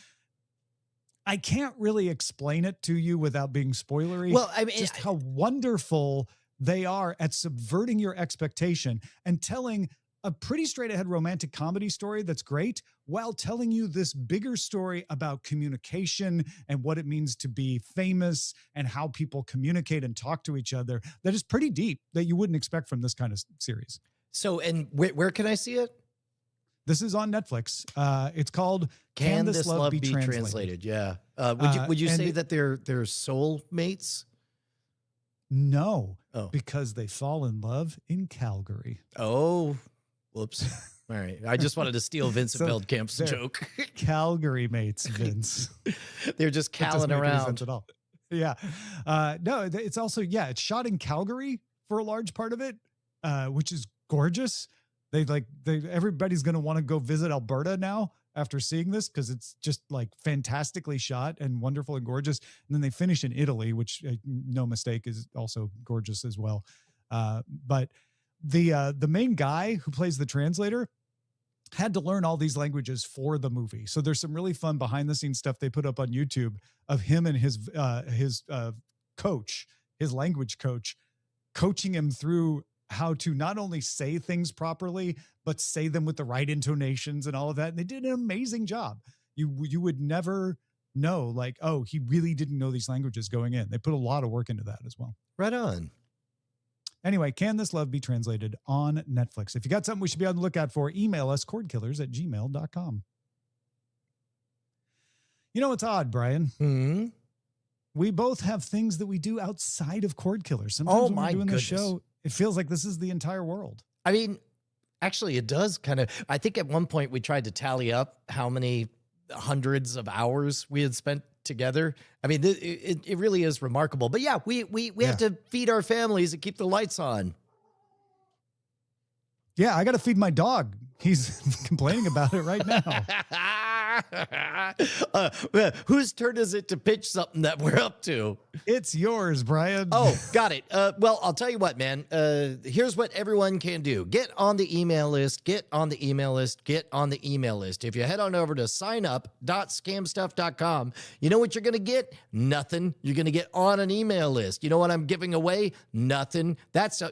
I can't really explain it to you without being spoilery. Well, I mean, just how wonderful they are at subverting your expectation and telling a pretty straight ahead romantic comedy story that's great, while telling you this bigger story about communication and what it means to be famous and how people communicate and talk to each other. That is pretty deep, that you wouldn't expect from this kind of series. So, and where can I see it? This is on Netflix. It's called Can This Love Be Translated? Yeah. Would you say that they're soul mates? No, Oh. because they fall in love in Calgary. Oh, whoops. All right. I just wanted to steal Vincent So Veldkamp's they're joke. Calgary mates, Vince. They're just That doesn't calling make any around. sense at all. Yeah. No, it's also, it's shot in Calgary for a large part of it, which is gorgeous. Everybody's going to want to go visit Alberta now after seeing this, because it's just like fantastically shot and wonderful and gorgeous. And then they finish in Italy, which, no mistake, is also gorgeous as well. But the main guy who plays the translator had to learn all these languages for the movie. So there's some really fun behind the scenes stuff they put up on YouTube of him and his coach, his language coach, coaching him through how to not only say things properly, but say them with the right intonations and all of that. And they did an amazing job. You would never know, like, oh, he really didn't know these languages going in. They put a lot of work into that as well. Right on. Anyway, Can This Love Be Translated on Netflix? If you got something we should be on the lookout for, email us, cordkillers@gmail.com. You know, it's odd, Brian. Hmm. We both have things that we do outside of Cordkillers. Sometimes when we're doing the show, it feels like this is the entire world. I mean, actually, it does kind of. I think at one point we tried to tally up how many hundreds of hours we had spent together. I mean, it really is remarkable. But yeah, we have to feed our families and keep the lights on. Yeah, I got to feed my dog. He's complaining about it right now. Whose turn is it to pitch something that we're up to? It's yours, Brian. Oh, got it. Well, I'll tell you what, man. Here's what everyone can do. Get on the email list. Get on the email list. Get on the email list. If you head on over to signup.scamstuff.com, you know what you're going to get? Nothing. You're going to get on an email list. You know what I'm giving away? Nothing.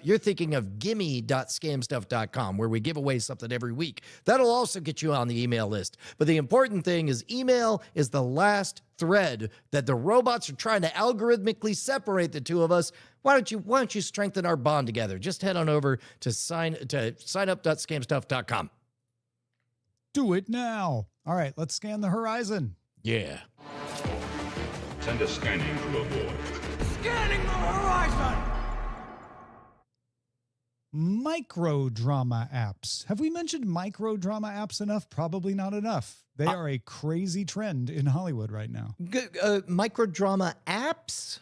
You're thinking of gimme.scamstuff.com, where we give away something every week. That'll also get you on the email list. But the important thing is email is the last thread that the robots are trying to algorithmically separate the two of us. Why don't you strengthen our bond together? Just head on over to signup.scamstuff.com. Do it now. All right, let's scan the horizon. Yeah. Send a scanning crew aboard. Scanning the horizon! Micro drama apps. Have we mentioned micro drama apps enough? Probably not enough. They are a crazy trend in Hollywood right now. Microdrama apps?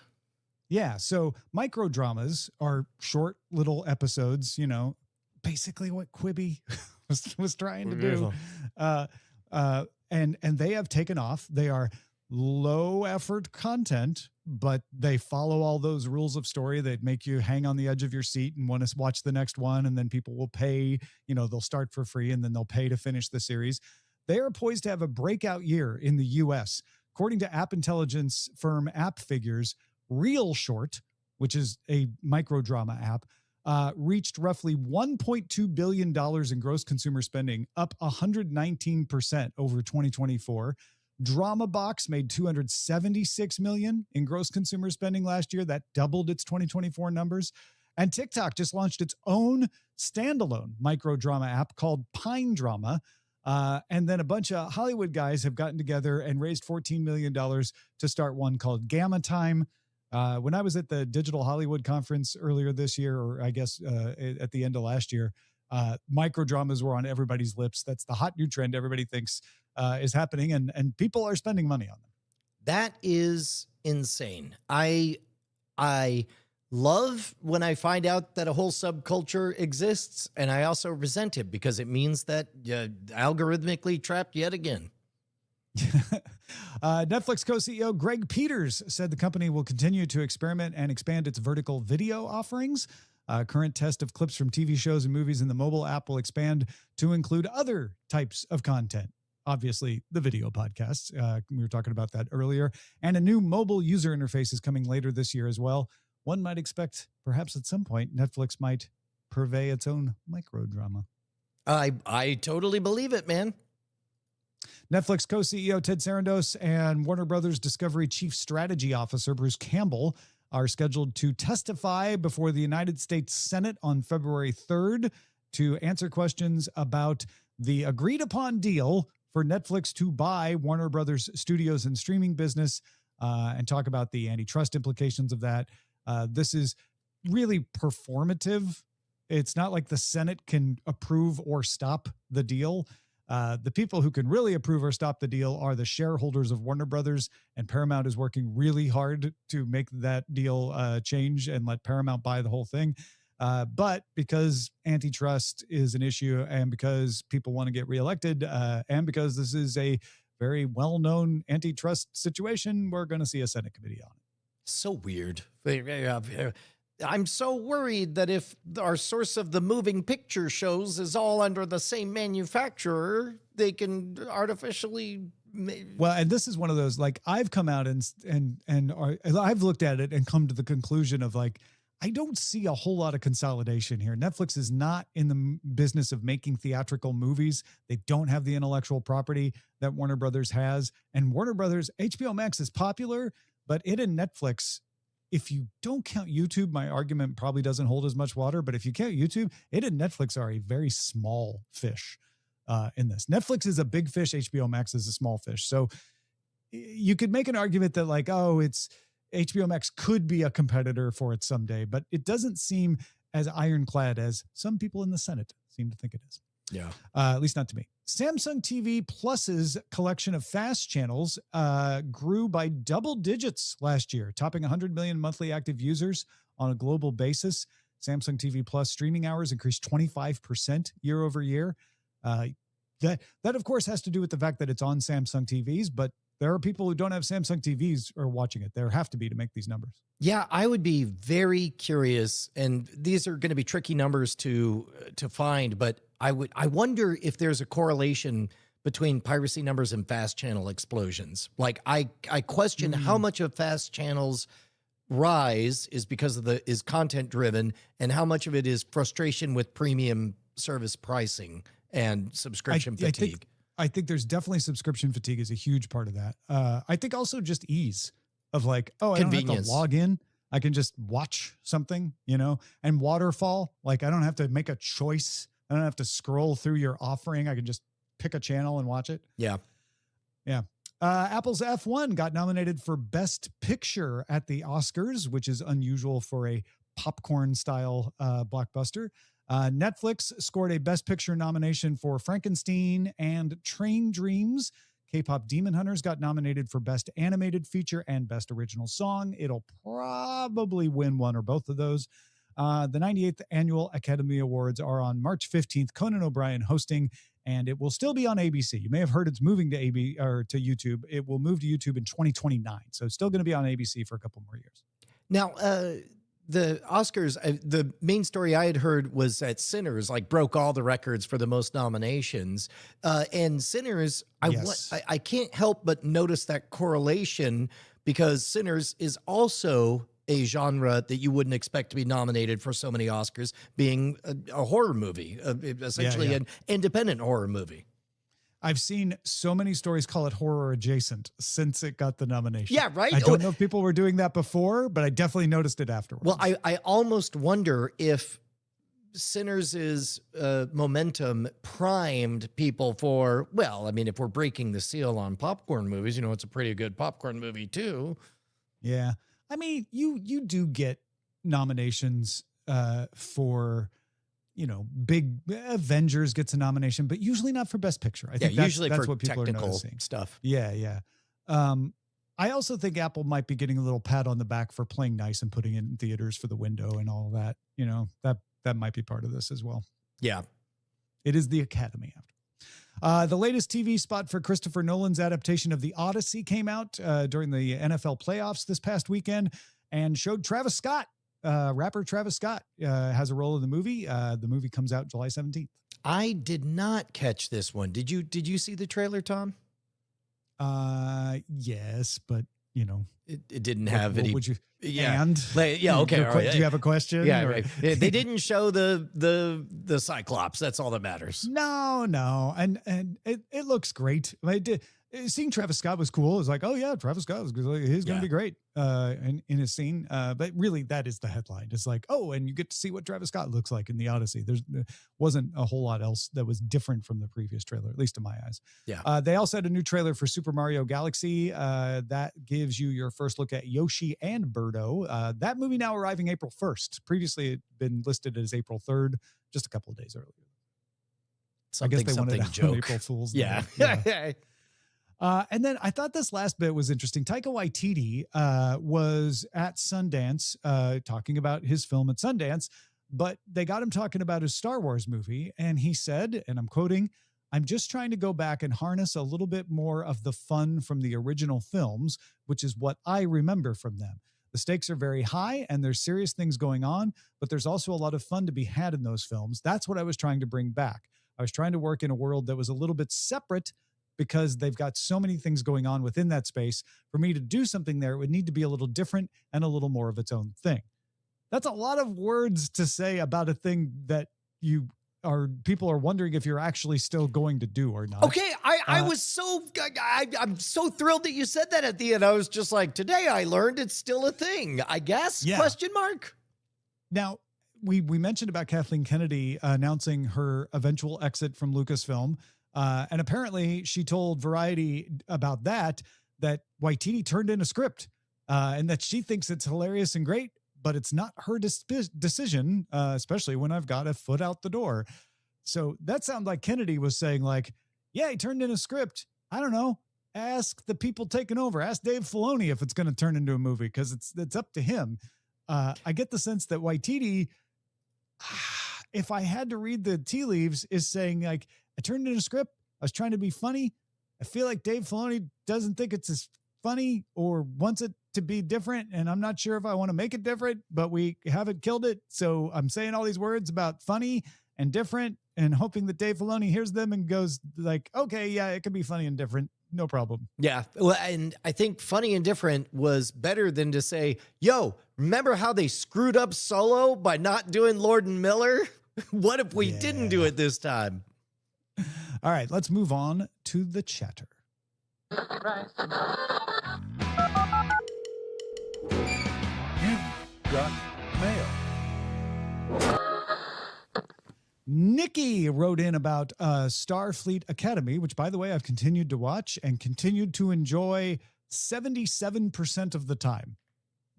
Yeah. So micro dramas are short little episodes, basically what Quibi was trying to do. And they have taken off. They are low effort content, but they follow all those rules of story that make you hang on the edge of your seat and want to watch the next one. And then people will pay, they'll start for free and then they'll pay to finish the series. They are poised to have a breakout year in the US. According to app intelligence firm App Figures, Real Short, which is a microdrama app, reached roughly $1.2 billion in gross consumer spending, up 119% over 2024. DramaBox made $276 million in gross consumer spending last year. That doubled its 2024 numbers. And TikTok just launched its own standalone microdrama app called Pine Drama. And then a bunch of Hollywood guys have gotten together and raised $14 million to start one called Gamma Time. When I was at the Digital Hollywood Conference earlier this year, or I guess at the end of last year, micro dramas were on everybody's lips. That's the hot new trend everybody thinks is happening, and people are spending money on them. That is insane. I love when I find out that a whole subculture exists, and I also resent it because it means that algorithmically trapped yet again. Netflix co-CEO Greg Peters said the company will continue to experiment and expand its vertical video offerings. Current test of clips from TV shows and movies in the mobile app will expand to include other types of content. Obviously, the video podcasts. We were talking about that earlier. And a new mobile user interface is coming later this year as well. One might expect, perhaps at some point, Netflix might purvey its own micro drama. I totally believe it, man. Netflix co-CEO Ted Sarandos and Warner Brothers Discovery Chief Strategy Officer Bruce Campbell are scheduled to testify before the United States Senate on February 3rd to answer questions about the agreed-upon deal for Netflix to buy Warner Brothers Studios and streaming business and talk about the antitrust implications of that. This is really performative. It's not like the Senate can approve or stop the deal. The people who can really approve or stop the deal are the shareholders of Warner Brothers, and Paramount is working really hard to make that deal change and let Paramount buy the whole thing. But because antitrust is an issue, and because people want to get reelected, and because this is a very well-known antitrust situation, we're going to see a Senate committee on it. So weird. I'm so worried that if our source of the moving picture shows is all under the same manufacturer, they can artificially. Well, and this is one of those, like, I've come out and I've looked at it and come to the conclusion of, like, I don't see a whole lot of consolidation here. Netflix is not in the business of making theatrical movies. They don't have the intellectual property that Warner Brothers has. And Warner Brothers, HBO Max is popular, but it and Netflix, if you don't count YouTube, my argument probably doesn't hold as much water. But if you count YouTube, it and Netflix are a very small fish in this. Netflix is a big fish. HBO Max is a small fish. So you could make an argument that, like, oh, it's HBO Max could be a competitor for it someday, but it doesn't seem as ironclad as some people in the Senate seem to think it is. Yeah. At least not to me. Samsung TV Plus's collection of fast channels grew by double digits last year, topping 100 million monthly active users on a global basis. Samsung TV Plus streaming hours increased 25% year over year. That of course has to do with the fact that it's on Samsung TVs, but there are people who don't have Samsung TVs or watching it. There have to be to make these numbers. Yeah, I would be very curious, and these are going to be tricky numbers to find, but I wonder if there's a correlation between piracy numbers and fast channel explosions. Like, I question how much of fast channels rise is because of is content driven, and how much of it is frustration with premium service pricing and subscription fatigue. I think there's definitely subscription fatigue is a huge part of that. I think also just ease of, like, oh, I don't have to log in. I can just watch something, and waterfall. Like, I don't have to make a choice. I don't have to scroll through your offering. I can just pick a channel and watch it. Yeah. Yeah. Apple's F1 got nominated for Best Picture at the Oscars, which is unusual for a popcorn style blockbuster. Netflix scored a Best Picture nomination for Frankenstein and Train Dreams. Kpop Demon Hunters got nominated for Best Animated Feature and Best Original Song. It'll probably win one or both of those. The 98th Annual Academy Awards are on March 15th. Conan O'Brien hosting, and it will still be on ABC. You may have heard it's moving to to YouTube. It will move to YouTube in 2029. So it's still going to be on ABC for a couple more years. Now, the Oscars, the main story I had heard was that Sinners broke all the records for the most nominations. And Sinners, I can't help but notice that correlation, because Sinners is also a genre that you wouldn't expect to be nominated for so many Oscars, being a horror movie, essentially an independent horror movie. I've seen so many stories call it horror adjacent since it got the nomination. Yeah, right? I don't know if people were doing that before, but I definitely noticed it afterwards. Well, I almost wonder if Sinners' momentum primed people for, well, I mean, if we're breaking the seal on popcorn movies, it's a pretty good popcorn movie too. Yeah. I mean, you do get nominations for, big Avengers gets a nomination, but usually not for Best Picture. I think usually that's for what people are technical noticing. stuff. Yeah. I also think Apple might be getting a little pat on the back for playing nice and putting it in theaters for the window and all that. That might be part of this as well. Yeah. It is the Academy after. The latest TV spot for Christopher Nolan's adaptation of The Odyssey came out during the NFL playoffs this past weekend and showed Travis Scott. Rapper Travis Scott has a role in the movie. The movie comes out July 17th. I did not catch this one. Did you see the trailer, Tom? Yes, but it didn't have any. Would you? Yeah. And yeah. Okay. All right. Do you have a question? Yeah. Right. They didn't show the Cyclops. That's all that matters. No. And it looks great. Seeing Travis Scott was cool. It was like, oh yeah, Travis Scott he's going to be great in his scene. But really that is the headline. It's like, oh, and you get to see what Travis Scott looks like in The Odyssey. There wasn't a whole lot else that was different from the previous trailer, at least in my eyes. Yeah. They also had a new trailer for Super Mario Galaxy that gives you your first look at Yoshi and Birdo. That movie now arriving April 1st. Previously it had been listed as April 3rd, just a couple of days earlier. I guess they wanted to joke. April Fool's Yeah. Day. And then I thought this last bit was interesting. Taika Waititi was at Sundance talking about his film at Sundance, but they got him talking about his Star Wars movie. And he said, and I'm quoting, "I'm just trying to go back and harness a little bit more of the fun from the original films, which is what I remember from them. The stakes are very high and there's serious things going on, but there's also a lot of fun to be had in those films. That's what I was trying to bring back. I was trying to work in a world that was a little bit separate because they've got so many things going on within that space. For me to do something there, it would need to be a little different and a little more of its own thing." That's a lot of words to say about a thing that people are wondering if you're actually still going to do or not. Okay, I'm so thrilled that you said that at the end. I was just like, today I learned it's still a thing, I guess? Yeah. Question mark. Now, we mentioned about Kathleen Kennedy announcing her eventual exit from Lucasfilm. And apparently she told Variety about that Waititi turned in a script and that she thinks it's hilarious and great, but it's not her decision, especially when I've got a foot out the door. So that sounds like Kennedy was saying like, yeah, he turned in a script. I don't know. Ask the people taking over. Ask Dave Filoni if it's going to turn into a movie because it's up to him. I get the sense that Waititi, if I had to read the tea leaves, is saying like, I turned in a script. I was trying to be funny. I feel like Dave Filoni doesn't think it's as funny or wants it to be different. And I'm not sure if I want to make it different, but we haven't killed it. So I'm saying all these words about funny and different and hoping that Dave Filoni hears them and goes like, okay, yeah, it can be funny and different. No problem. Yeah. Well, and I think funny and different was better than to say, yo, remember how they screwed up Solo by not doing Lord and Miller? What if we didn't do it this time? All right, let's move on to the chatter. Got mail. Nikki wrote in about Starfleet Academy, which, by the way, I've continued to watch and continued to enjoy 77% of the time.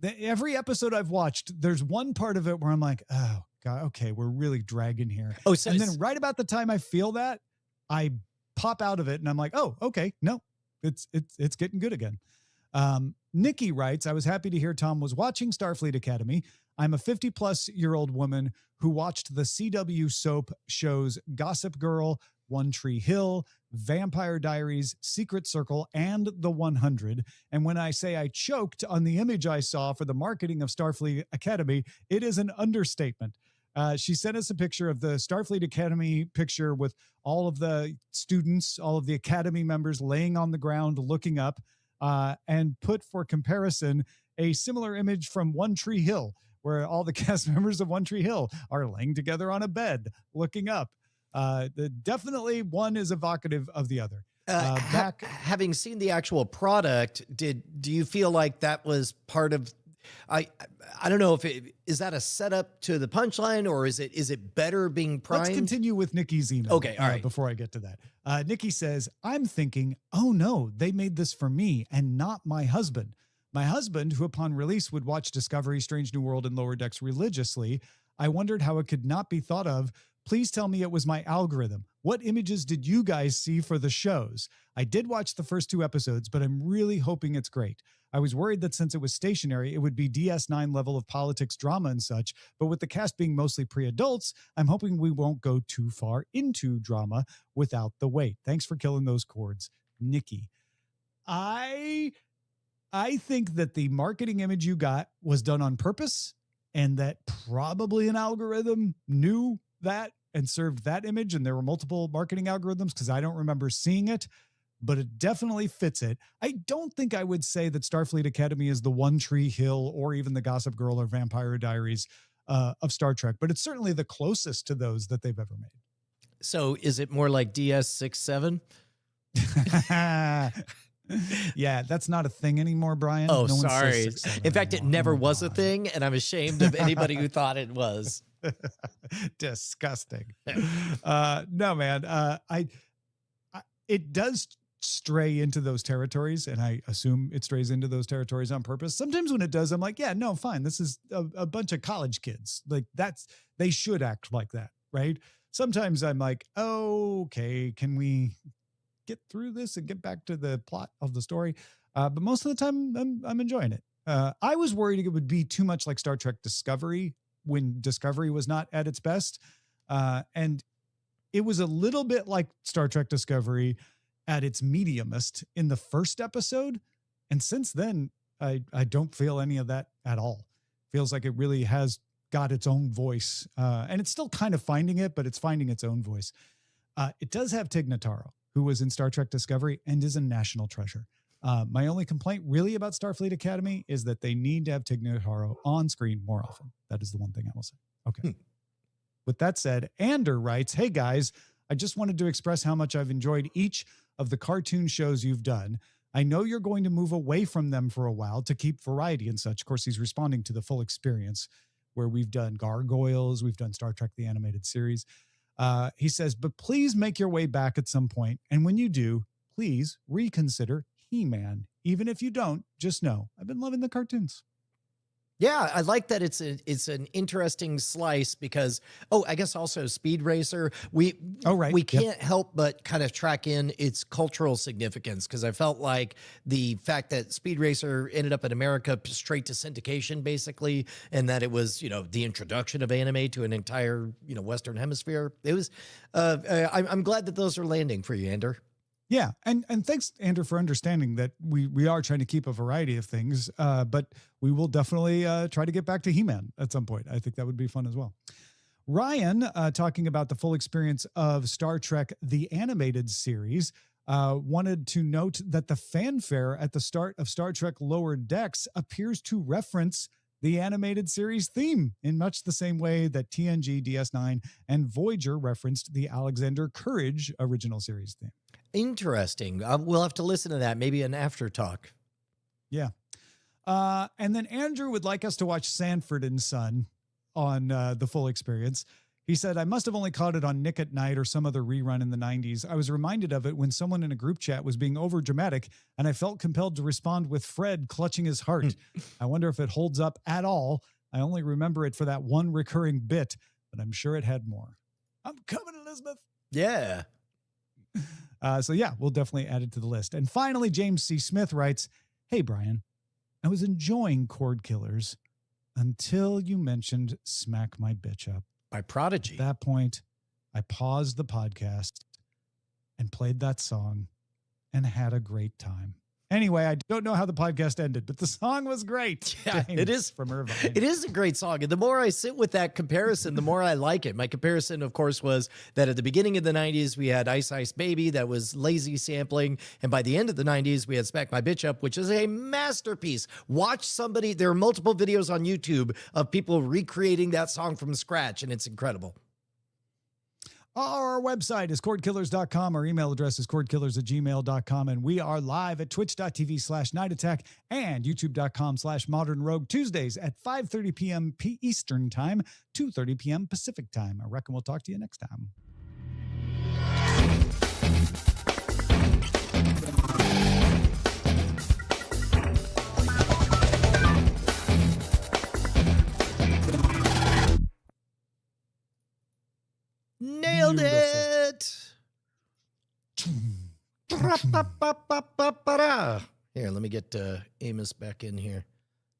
Every episode I've watched, there's one part of it where I'm like, oh, God, okay, we're really dragging here. Oh, so and then right about the time I feel that, I pop out of it and I'm like, oh, okay, no, it's getting good again. Nikki writes, I was happy to hear Tom was watching Starfleet Academy. I'm a 50-plus-year-old woman who watched the CW soap shows Gossip Girl, One Tree Hill, Vampire Diaries, Secret Circle, and The 100. And when I say I choked on the image I saw for the marketing of Starfleet Academy, it is an understatement. She sent us a picture of the Starfleet Academy picture with all of the students, all of the Academy members laying on the ground looking up, and put for comparison a similar image from One Tree Hill, where all the cast members of One Tree Hill are laying together on a bed looking up. Definitely one is evocative of the other. Having seen the actual product, do you feel like that was part of? I don't know if is that a setup to the punchline or is it better being primed? Let's continue with Nikki's email. Okay, all right. Before I get to that, Nikki says, I'm thinking, oh no, they made this for me and not my husband. My husband, who upon release would watch Discovery, Strange New World, and Lower Decks religiously, I wondered how it could not be thought of. Please tell me it was my algorithm. What images did you guys see for the shows? I did watch the first 2 episodes, but I'm really hoping it's great. I was worried that since it was stationary, it would be DS9 level of politics, drama, and such, but with the cast being mostly pre-adults, I'm hoping we won't go too far into drama without the weight. Thanks for killing those chords, Nikki. I think that the marketing image you got was done on purpose, and that probably an algorithm knew that and served that image, and there were multiple marketing algorithms because I don't remember seeing it, but it definitely fits it. I don't think I would say that Starfleet Academy is the One Tree Hill or even the Gossip Girl or Vampire Diaries of Star Trek, but it's certainly the closest to those that they've ever made. So is it more like DS67? Yeah, that's not a thing anymore, Brian. Oh, No one sorry. says 6-7 In fact, it anymore. never Oh, was a God. thing, and I'm ashamed of anybody who thought it was. Disgusting. No, man. It does stray into those territories, and I assume it strays into those territories on purpose. Sometimes when it does, I'm like, yeah, no, fine. This is a bunch of college kids. Like they should act like that, right? Sometimes I'm like, oh, okay, can we get through this and get back to the plot of the story? But most of the time, I'm enjoying it. I was worried it would be too much like Star Trek Discovery when Discovery was not at its best. And it was a little bit like Star Trek Discovery at its mediumest in the first episode. And since then, I don't feel any of that at all. Feels like it really has got its own voice. And it's still kind of finding it, but it's finding its own voice. It does have Tig Notaro, who was in Star Trek Discovery and is a national treasure. My only complaint really about Starfleet Academy is that they need to have Tig Notaro on screen more often. That is the one thing I will say. Okay. With that said, Ander writes, hey guys, I just wanted to express how much I've enjoyed each of the cartoon shows you've done. I know you're going to move away from them for a while to keep variety and such. Of course, he's responding to the full experience where we've done Gargoyles, we've done Star Trek, the animated series. He says, but please make your way back at some point. And when you do, please reconsider He-Man. Even if you don't, just know I've been loving the cartoons. Yeah, I like that it's an interesting slice because, I guess also Speed Racer, we can't help but kind of track in its cultural significance because I felt like the fact that Speed Racer ended up in America straight to syndication basically, and that it was, the introduction of anime to an entire, Western hemisphere. It was, I'm glad that those are landing for you, Ander. Yeah. And thanks, Andrew, for understanding that we are trying to keep a variety of things, but we will definitely try to get back to He-Man at some point. I think that would be fun as well. Ryan, talking about the full experience of Star Trek, the animated series, wanted to note that the fanfare at the start of Star Trek Lower Decks appears to reference the animated series theme in much the same way that TNG, DS9, and Voyager referenced the Alexander Courage original series theme. Interesting. We'll have to listen to that. Maybe an after talk. Yeah. And then Andrew would like us to watch Sanford and Son on the full experience. He said, I must have only caught it on Nick at Night or some other rerun in the 90s. I was reminded of it when someone in a group chat was being over dramatic, and I felt compelled to respond with Fred clutching his heart. I wonder if it holds up at all. I only remember it for that one recurring bit, but I'm sure it had more. I'm coming, Elizabeth. Yeah. So yeah, we'll definitely add it to the list. And finally, James C. Smith writes, hey, Brian, I was enjoying Cordkillers until you mentioned Smack My Bitch Up. By Prodigy. At that point, I paused the podcast and played that song and had a great time. Anyway, I don't know how the podcast ended, but the song was great. Yeah, James it is from Irvine. It is a great song. And the more I sit with that comparison, the more I like it. My comparison, of course, was that at the beginning of the 90s, we had Ice Ice Baby that was lazy sampling. And by the end of the 90s, we had Smack My Bitch Up, which is a masterpiece. Watch somebody. There are multiple videos on YouTube of people recreating that song from scratch, and it's incredible. Our website is cordkillers.com. Our email address is cordkillers@gmail.com. And we are live at twitch.tv/Night Attack and youtube.com/Modern Rogue Tuesdays at 5:30 p.m. Eastern Time, 2:30 p.m. Pacific Time. I reckon we'll talk to you next time. Nailed Beautiful. it. Here, let me get Amos back in here.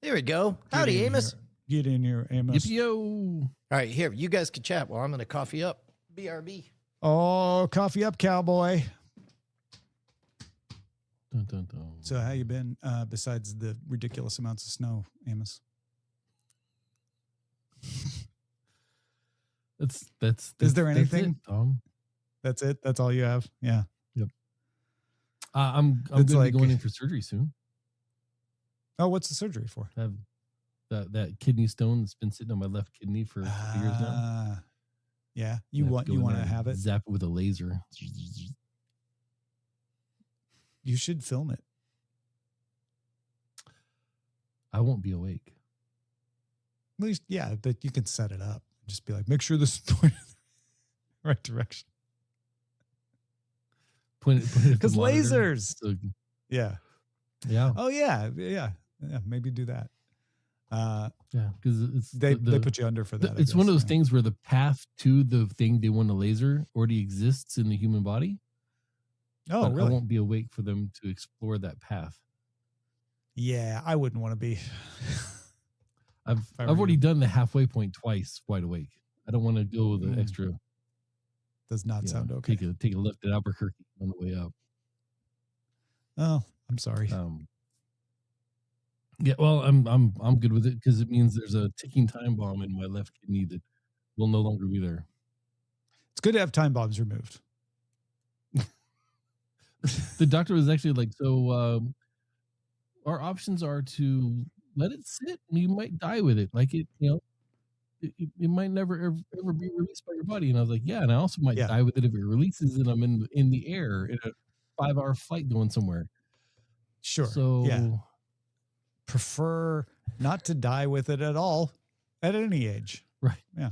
There we go. Howdy, Get in Amos. here. Get in here, Amos. Yippee-yo. All right, here, you guys can chat while I'm going to coffee up. BRB. Oh, coffee up, cowboy. Dun, dun, dun. So how you been besides the ridiculous amounts of snow, Amos? That's Is there that's anything? it, Tom. That's it? That's all you have? Yeah. I'm It's going like- to be going in for surgery soon. Oh, what's the surgery for? I have that kidney stone that's been sitting on my left kidney for a couple years now. Yeah. I You have want go you in want there to and have it? Zap it with a laser. You should film it. I won't be awake. At least, yeah, but you can set it up. Just be like, make sure this is pointed in the right direction. Point it at the Because monitor. lasers. So, Yeah. yeah, Oh yeah. Maybe do that. yeah, because it's They put you under for that. I it's one of guess, those things where the path to the thing they want to laser already exists in the human body. Oh, but really? I won't be awake for them to explore that path. Yeah, I wouldn't want to be. I've I were already you. done the halfway point twice, wide awake. I don't want to go the extra. Does not you know, sound okay. Take a lift at Albuquerque on the way up. Oh, I'm sorry. Yeah, well, I'm good with it because it means there's a ticking time bomb in my left kidney that will no longer be there. It's good to have time bombs removed. The doctor was actually like, so our options are to let it sit. You might die with it. Like it, it might never ever be released by your body. And I was like, yeah, and I also might Yeah. die with it if it releases and I'm in the air in a 5-hour flight going somewhere. Sure. So yeah. Prefer not to die with it at all at any age. right. Yeah.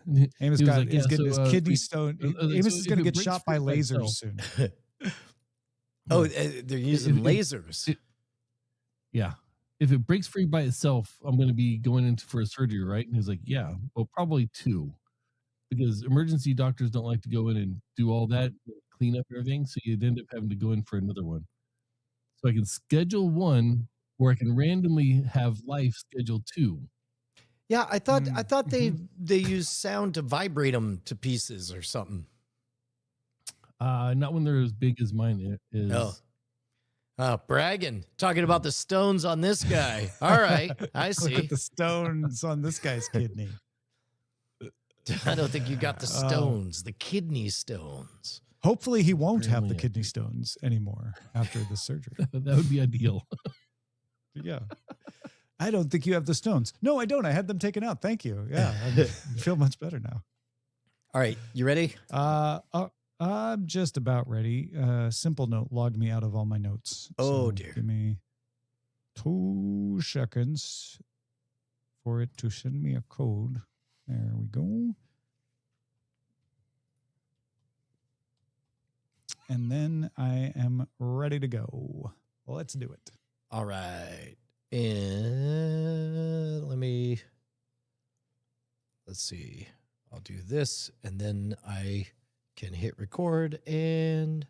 He was Amos got like, is yeah, getting so, his kidney we- stone. so Amos is if going to it get breaks shot by free by lasers itself- soon. Oh, they're using it- lasers. Yeah. If it breaks free by itself, I'm going to be going into for a surgery, right? And he's like, yeah, well, probably 2, because emergency doctors don't like to go in and do all that, clean up everything. So you'd end up having to go in for another one. So I can schedule 1, or I can randomly have life schedule 2. Yeah, I thought Mm-hmm. they use sound to vibrate them to pieces or something. Not when they're as big as mine is. Oh, bragging. Talking about the stones on this guy. All right, I Look see. at the stones on this guy's kidney. I don't think you got the Oh. stones, the kidney stones. Hopefully he won't have the Apparently, kidney stones anymore after the surgery. That would be ideal. Yeah. I don't think you have the stones. No, I don't. I had them taken out. Thank you. Yeah. I feel much better now. All right, you ready? I'm just about ready. Simple note logged me out of all my notes. Oh, So dear. Give me 2 seconds for it to send me a code. There we go. And then I am ready to go. Let's do it. All right. And let's see. I'll do this and then I can hit record and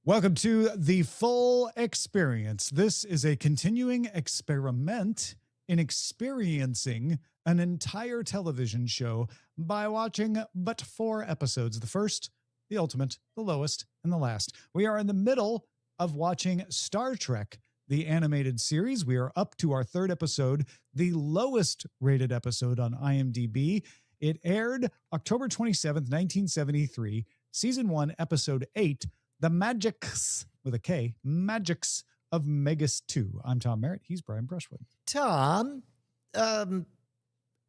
Welcome to the full experience. This is a continuing experiment in experiencing an entire television show by watching but 4 episodes. The first, the ultimate, the lowest, and the last. We are in the middle of watching Star Trek, the animated series. We are up to our 3rd episode, the lowest rated episode on IMDb. It aired October 27th, 1973, season 1, episode 8, The Magics, with a K, Magics of Megas 2. I'm Tom Merritt. He's Brian Brushwood. Tom,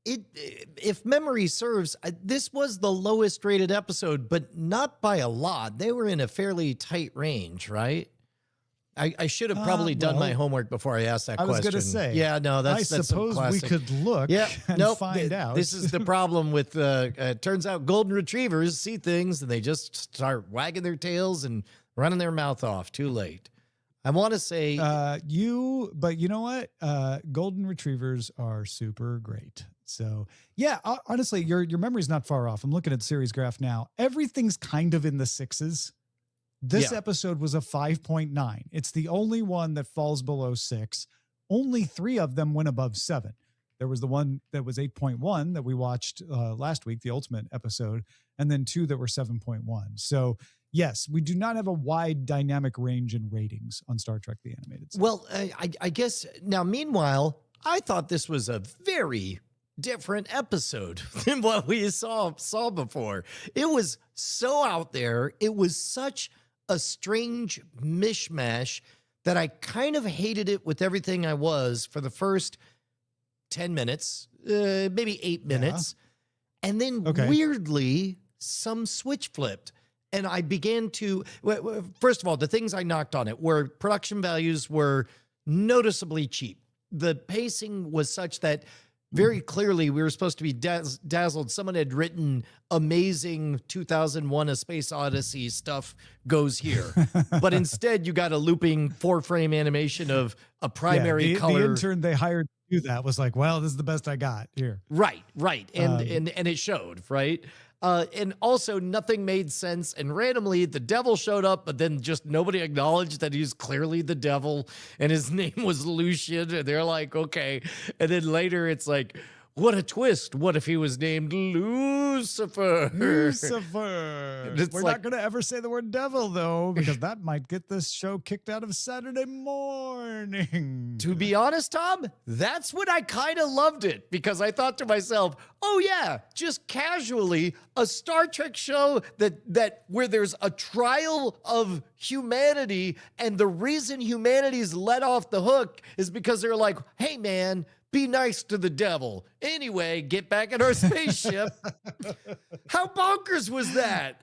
if memory serves, this was the lowest rated episode, but not by a lot. They were in a fairly tight range, right? I should have probably done my homework before I asked that question. I was going to say. Yeah, no, that's I suppose we could look and find out. This is the problem with, turns out golden retrievers see things and they just start wagging their tails and running their mouth off. Too late. I want to say. But you know what? Golden retrievers are super great. So yeah, honestly, your memory's not far off. I'm looking at the series graph now. Everything's kind of in the 6s. This episode was a 5.9. It's the only one that falls below 6. Only 3 of them went above 7. There was the one that was 8.1 that we watched last week, the Ultimate episode, and then 2 that were 7.1. So yes, we do not have a wide dynamic range in ratings on Star Trek the Animated Series. Well, I guess now, meanwhile, I thought this was a very different episode than what we saw before. It was so out there. It was such a strange mishmash that I kind of hated it with everything I was for the first 10 minutes, maybe 8 minutes. And then weirdly, some switch flipped. And I began to, first of all, the things I knocked on it were production values were noticeably cheap. The pacing was such that very clearly we were supposed to be dazzled. Someone had written amazing 2001 A Space Odyssey stuff goes here. But instead you got a looping 4-frame animation of a primary color. The intern they hired to do that was like, well, this is the best I got here. Right. And it showed, right? And also nothing made sense. And randomly the devil showed up, but then just nobody acknowledged that he's clearly the devil and his name was Lucian. And they're like, okay. And then later it's like, what a twist. What if he was named Lucifer? Lucifer. We're not going to ever say the word devil, though, because that might get this show kicked out of Saturday morning. To be honest, Tom, that's when I kind of loved it, because I thought to myself, oh, yeah, just casually a Star Trek show that where there's a trial of humanity, and the reason humanity's let off the hook is because they're like, hey, man, be nice to the devil. Anyway, get back in our spaceship. How bonkers was that?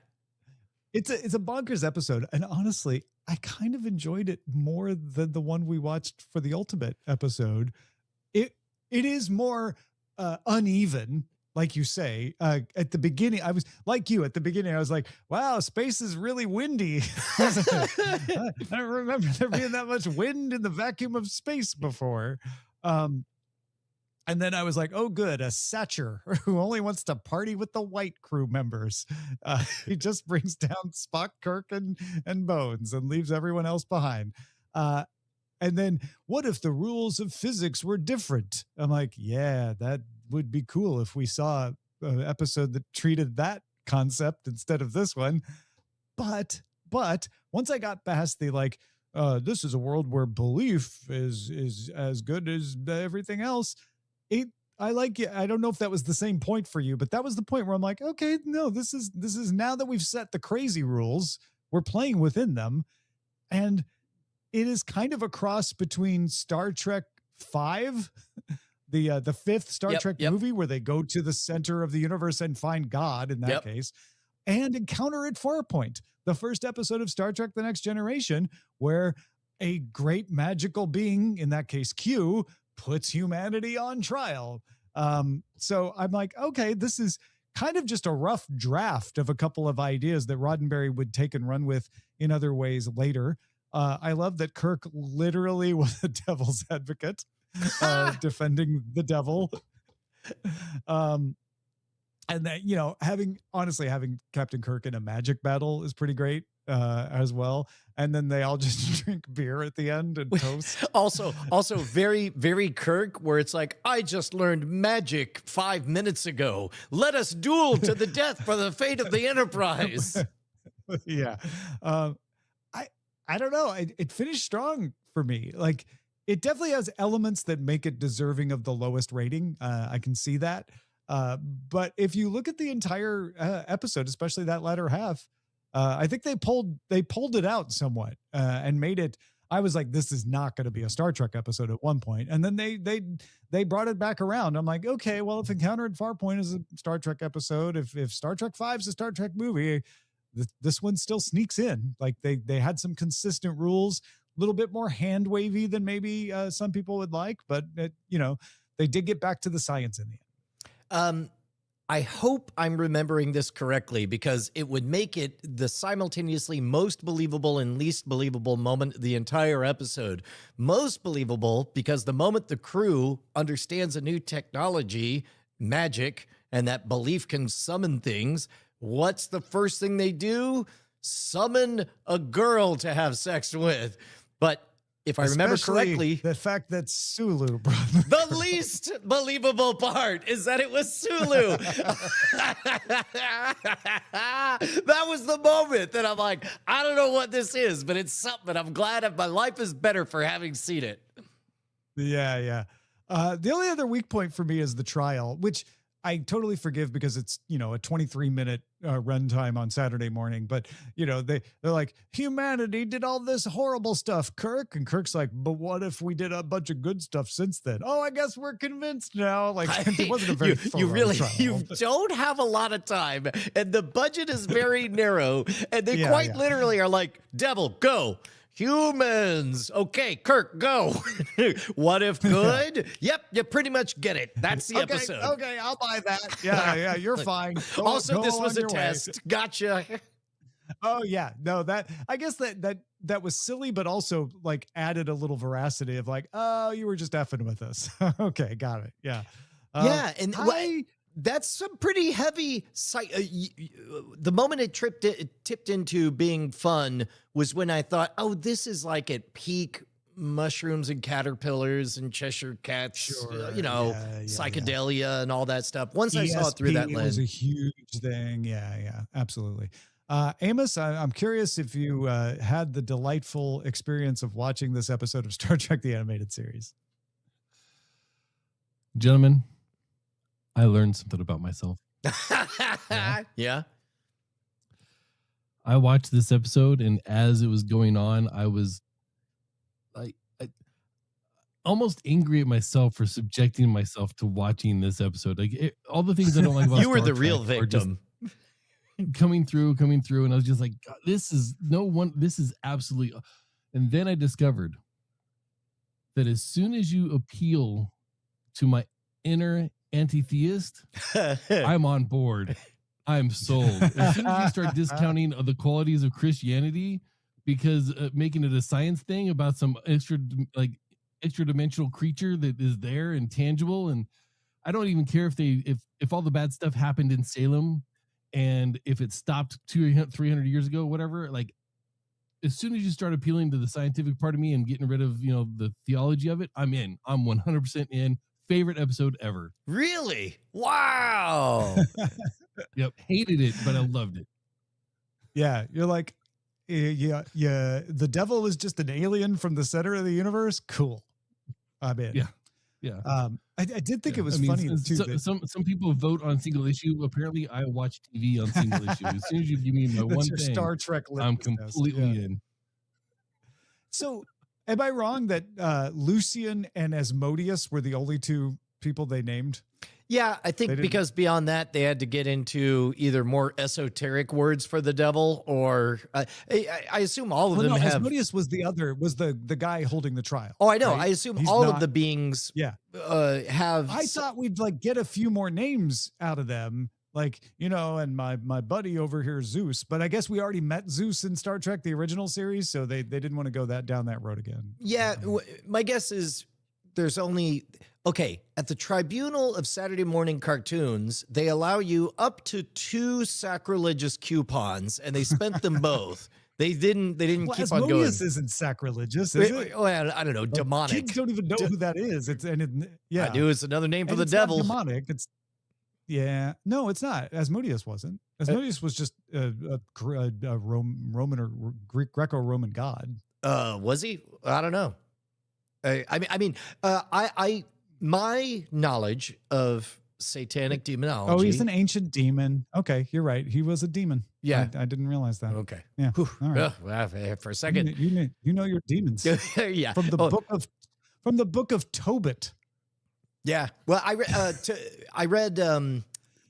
It's a bonkers episode. And honestly, I kind of enjoyed it more than the one we watched for the Ultimate episode. It is more uneven, like you say. At the beginning, I was like you. At the beginning, I was like, wow, space is really windy. I don't remember there being that much wind in the vacuum of space before. And then I was like, oh, good, a Satcher who only wants to party with the white crew members. He just brings down Spock, Kirk, and Bones and leaves everyone else behind. And then what if the rules of physics were different? I'm like, yeah, that would be cool if we saw an episode that treated that concept instead of this one. But once I got past the like, this is a world where belief is as good as everything else. I like it. I don't know if that was the same point for you, but that was the point where I'm like, okay, no, this is now that we've set the crazy rules, we're playing within them. And it is kind of a cross between Star Trek 5, the fifth Star Trek movie where they go to the center of the universe and find God in that case, and Encounter at Farpoint, the first episode of Star Trek The Next Generation, where a great magical being, in that case Q, puts humanity on trial. So I'm like, okay, this is kind of just a rough draft of a couple of ideas that Roddenberry would take and run with in other ways later. I love that Kirk literally was a devil's advocate, defending the devil. And that, you know, having Captain Kirk in a magic battle is pretty great as well. And then they all just drink beer at the end and toast. Also very, very Kirk, where it's like, I just learned magic 5 minutes ago. Let us duel to the death for the fate of the Enterprise. Yeah. I don't know. It finished strong for me. Like, it definitely has elements that make it deserving of the lowest rating. I can see that. But if you look at the entire episode, especially that latter half, I think they pulled it out somewhat and made it. I was like, this is not going to be a Star Trek episode at one point, and then they brought it back around. I'm like, okay, well, if Encounter at Farpoint is a Star Trek episode, if Star Trek 5 is a Star Trek movie, this one still sneaks in. Like they had some consistent rules. little bit more hand wavy than maybe some people would like, but they did get back to the science in the end. I hope I'm remembering this correctly, because it would make it the simultaneously most believable and least believable moment of the entire episode. Most believable because the moment the crew understands a new technology, magic, and that belief can summon things, what's the first thing they do? Summon a girl to have sex with. But if I remember correctly, the fact that Sulu, brother. The least believable part is that it was Sulu. That was the moment that I'm like, I don't know what this is, but it's something. I'm glad my life is better for having seen it. Yeah. The only other weak point for me is the trial, which I totally forgive because it's, a 23-minute runtime on Saturday morning. But, they're like, humanity did all this horrible stuff, Kirk. And Kirk's like, but what if we did a bunch of good stuff since then? Oh, I guess we're convinced now. Like, it wasn't a very you don't have a lot of time, and the budget is very narrow. And they quite literally are like, devil, go. Humans. Okay, Kirk, go. What if good? Yep, you pretty much get it. That's the episode. Okay, I'll buy that. Yeah, you're fine. Also, this was a test. Gotcha. Oh yeah, no, I guess that was silly, but also like added a little veracity of like, oh, you were just effing with us. Okay, got it. Yeah. And that's some pretty heavy. The moment it tipped into being fun was when I thought, oh, this is like at peak mushrooms and caterpillars and Cheshire cats, psychedelia and all that stuff. Once I saw it through that lens, it was a huge thing. Yeah, absolutely. Amos, I'm curious if you had the delightful experience of watching this episode of Star Trek: The Animated Series. Gentlemen, I learned something about myself. Yeah. I watched this episode, and as it was going on, I was almost angry at myself for subjecting myself to watching this episode. Like all the things I don't like about you were Star the Trek real victim. Coming through, and I was just like, God, this is absolutely. And then I discovered that as soon as you appeal to my inner anti-theist, I'm on board. I'm sold. As soon as you start discounting the qualities of Christianity because making it a science thing about some extra dimensional creature that is there and tangible, and I don't even care if all the bad stuff happened in Salem and if it stopped 300 years ago, whatever. Like, as soon as you start appealing to the scientific part of me and getting rid of the theology of it, I'm in. I'm 100% in. Favorite episode ever. Really? Wow. Yep. Hated it, but I loved it. Yeah. You're like, yeah. The devil is just an alien from the center of the universe. Cool. I'm in. Yeah. I did think it was funny too. Some people vote on single issue. Apparently, I watch TV on single issue. As soon as you give me my one thing, Star Trek I'm completely in. So, am I wrong that Lucian and Asmodeus were the only two people they named? Yeah, I think because beyond that, they had to get into either more esoteric words for the devil, or I assume all of them have. Asmodeus was the guy holding the trial. Oh, I know. Right? I assume all of the beings have. I thought we'd like get a few more names out of them, like, and my buddy over here, Zeus. But I guess we already met Zeus in Star Trek, the original series, so they didn't want to go down that road again. Yeah, my guess is there's only. Okay, at the Tribunal of Saturday Morning Cartoons, they allow you up to 2 sacrilegious coupons, and they spent them both. They didn't keep on going. Asmodeus isn't sacrilegious, is it? Well, I don't know, demonic. Kids don't even know who that is. I knew it's another name for the devil. Not demonic. No, it's not. Asmodeus wasn't. Asmodeus was just a Roman or Greco-Roman god. Was he? I don't know. My knowledge of satanic demonology. Oh, he's an ancient demon. Okay, you're right. He was a demon. Yeah, I didn't realize that. Okay. Yeah. All right. Well, for a second, you know your demons. Yeah. From the book of Tobit. Yeah. Well, I read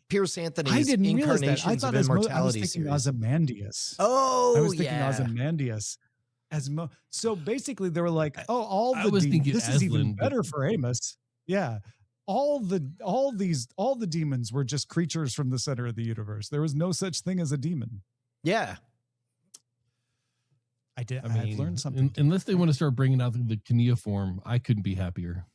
Pierce Anthony's Incarnations of Immortality I was thinking series. Ozymandias. Oh, I was thinking Ozymandias. So basically they were like, oh, all I the was thinking this is even Aslan, but- better for Amos. Yeah. All the demons were just creatures from the center of the universe. There was no such thing as a demon. Yeah. I've learned something. Unless they want to start bringing out the Kania form, I couldn't be happier.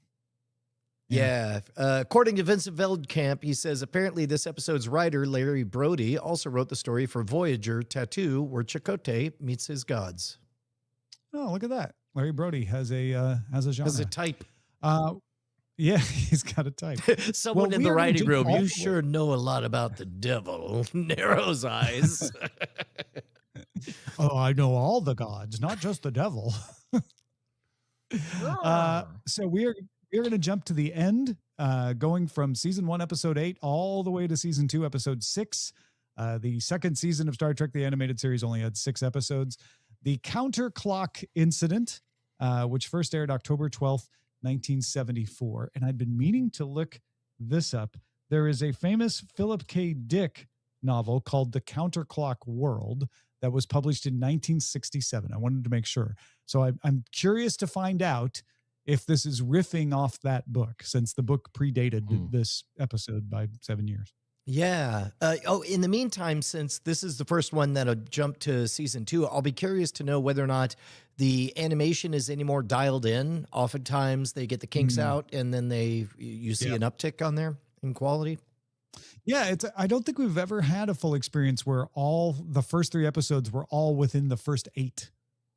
Yeah. According to Vincent Veldkamp, he says apparently this episode's writer, Larry Brody, also wrote the story for Voyager Tattoo, where Chakotay meets his gods. Oh, look at that. Larry Brody has a genre. As a type. Yeah, he's got a type. Someone Well, in we the are gonna writing jump room, all you the- sure know a lot about the devil. Narrows eyes. Oh, I know all the gods, not just the devil. So we're going to jump to the end, going from season 1, episode 8, all the way to season 2, episode 6. The second season of Star Trek, the animated series, only had 6 episodes. The Counterclock Incident, which first aired October 12th, 1974. And I'd been meaning to look this up. There is a famous Philip K. Dick novel called The Counterclock World that was published in 1967. I wanted to make sure. So I'm curious to find out if this is riffing off that book, since the book predated this episode by 7 years. Yeah. In the meantime, since this is the first one that'll jump to season 2, I'll be curious to know whether or not the animation is any more dialed in. Oftentimes they get the kinks out and then you see an uptick on there in quality. Yeah, I don't think we've ever had a full experience where all the first 3 episodes were all within the first 8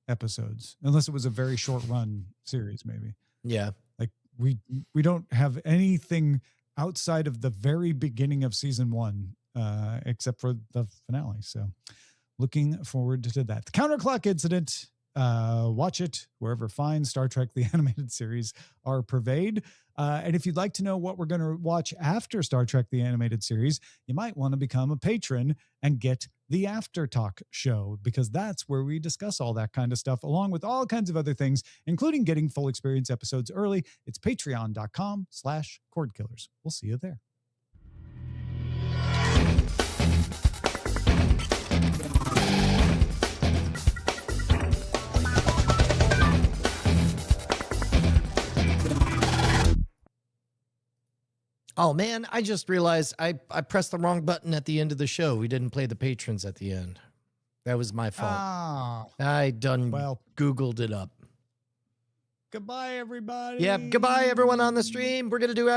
episodes, unless it was a very short run series, maybe. Yeah. Like we don't have anything outside of the very beginning of season 1, except for the finale. So looking forward to that. The Counterclock Incident, watch it wherever fine Star Trek, the animated series, are purveyed. And if you'd like to know what we're going to watch after Star Trek, the animated series, you might want to become a patron and get the After Talk show, because that's where we discuss all that kind of stuff, along with all kinds of other things, including getting full experience episodes early. It's patreon.com/Cordkillers. We'll see you there. Oh, man, I just realized I pressed the wrong button at the end of the show. We didn't play the patrons at the end. That was my fault. I Googled it up. Goodbye, everybody. Yep. Goodbye, everyone on the stream. We're going to do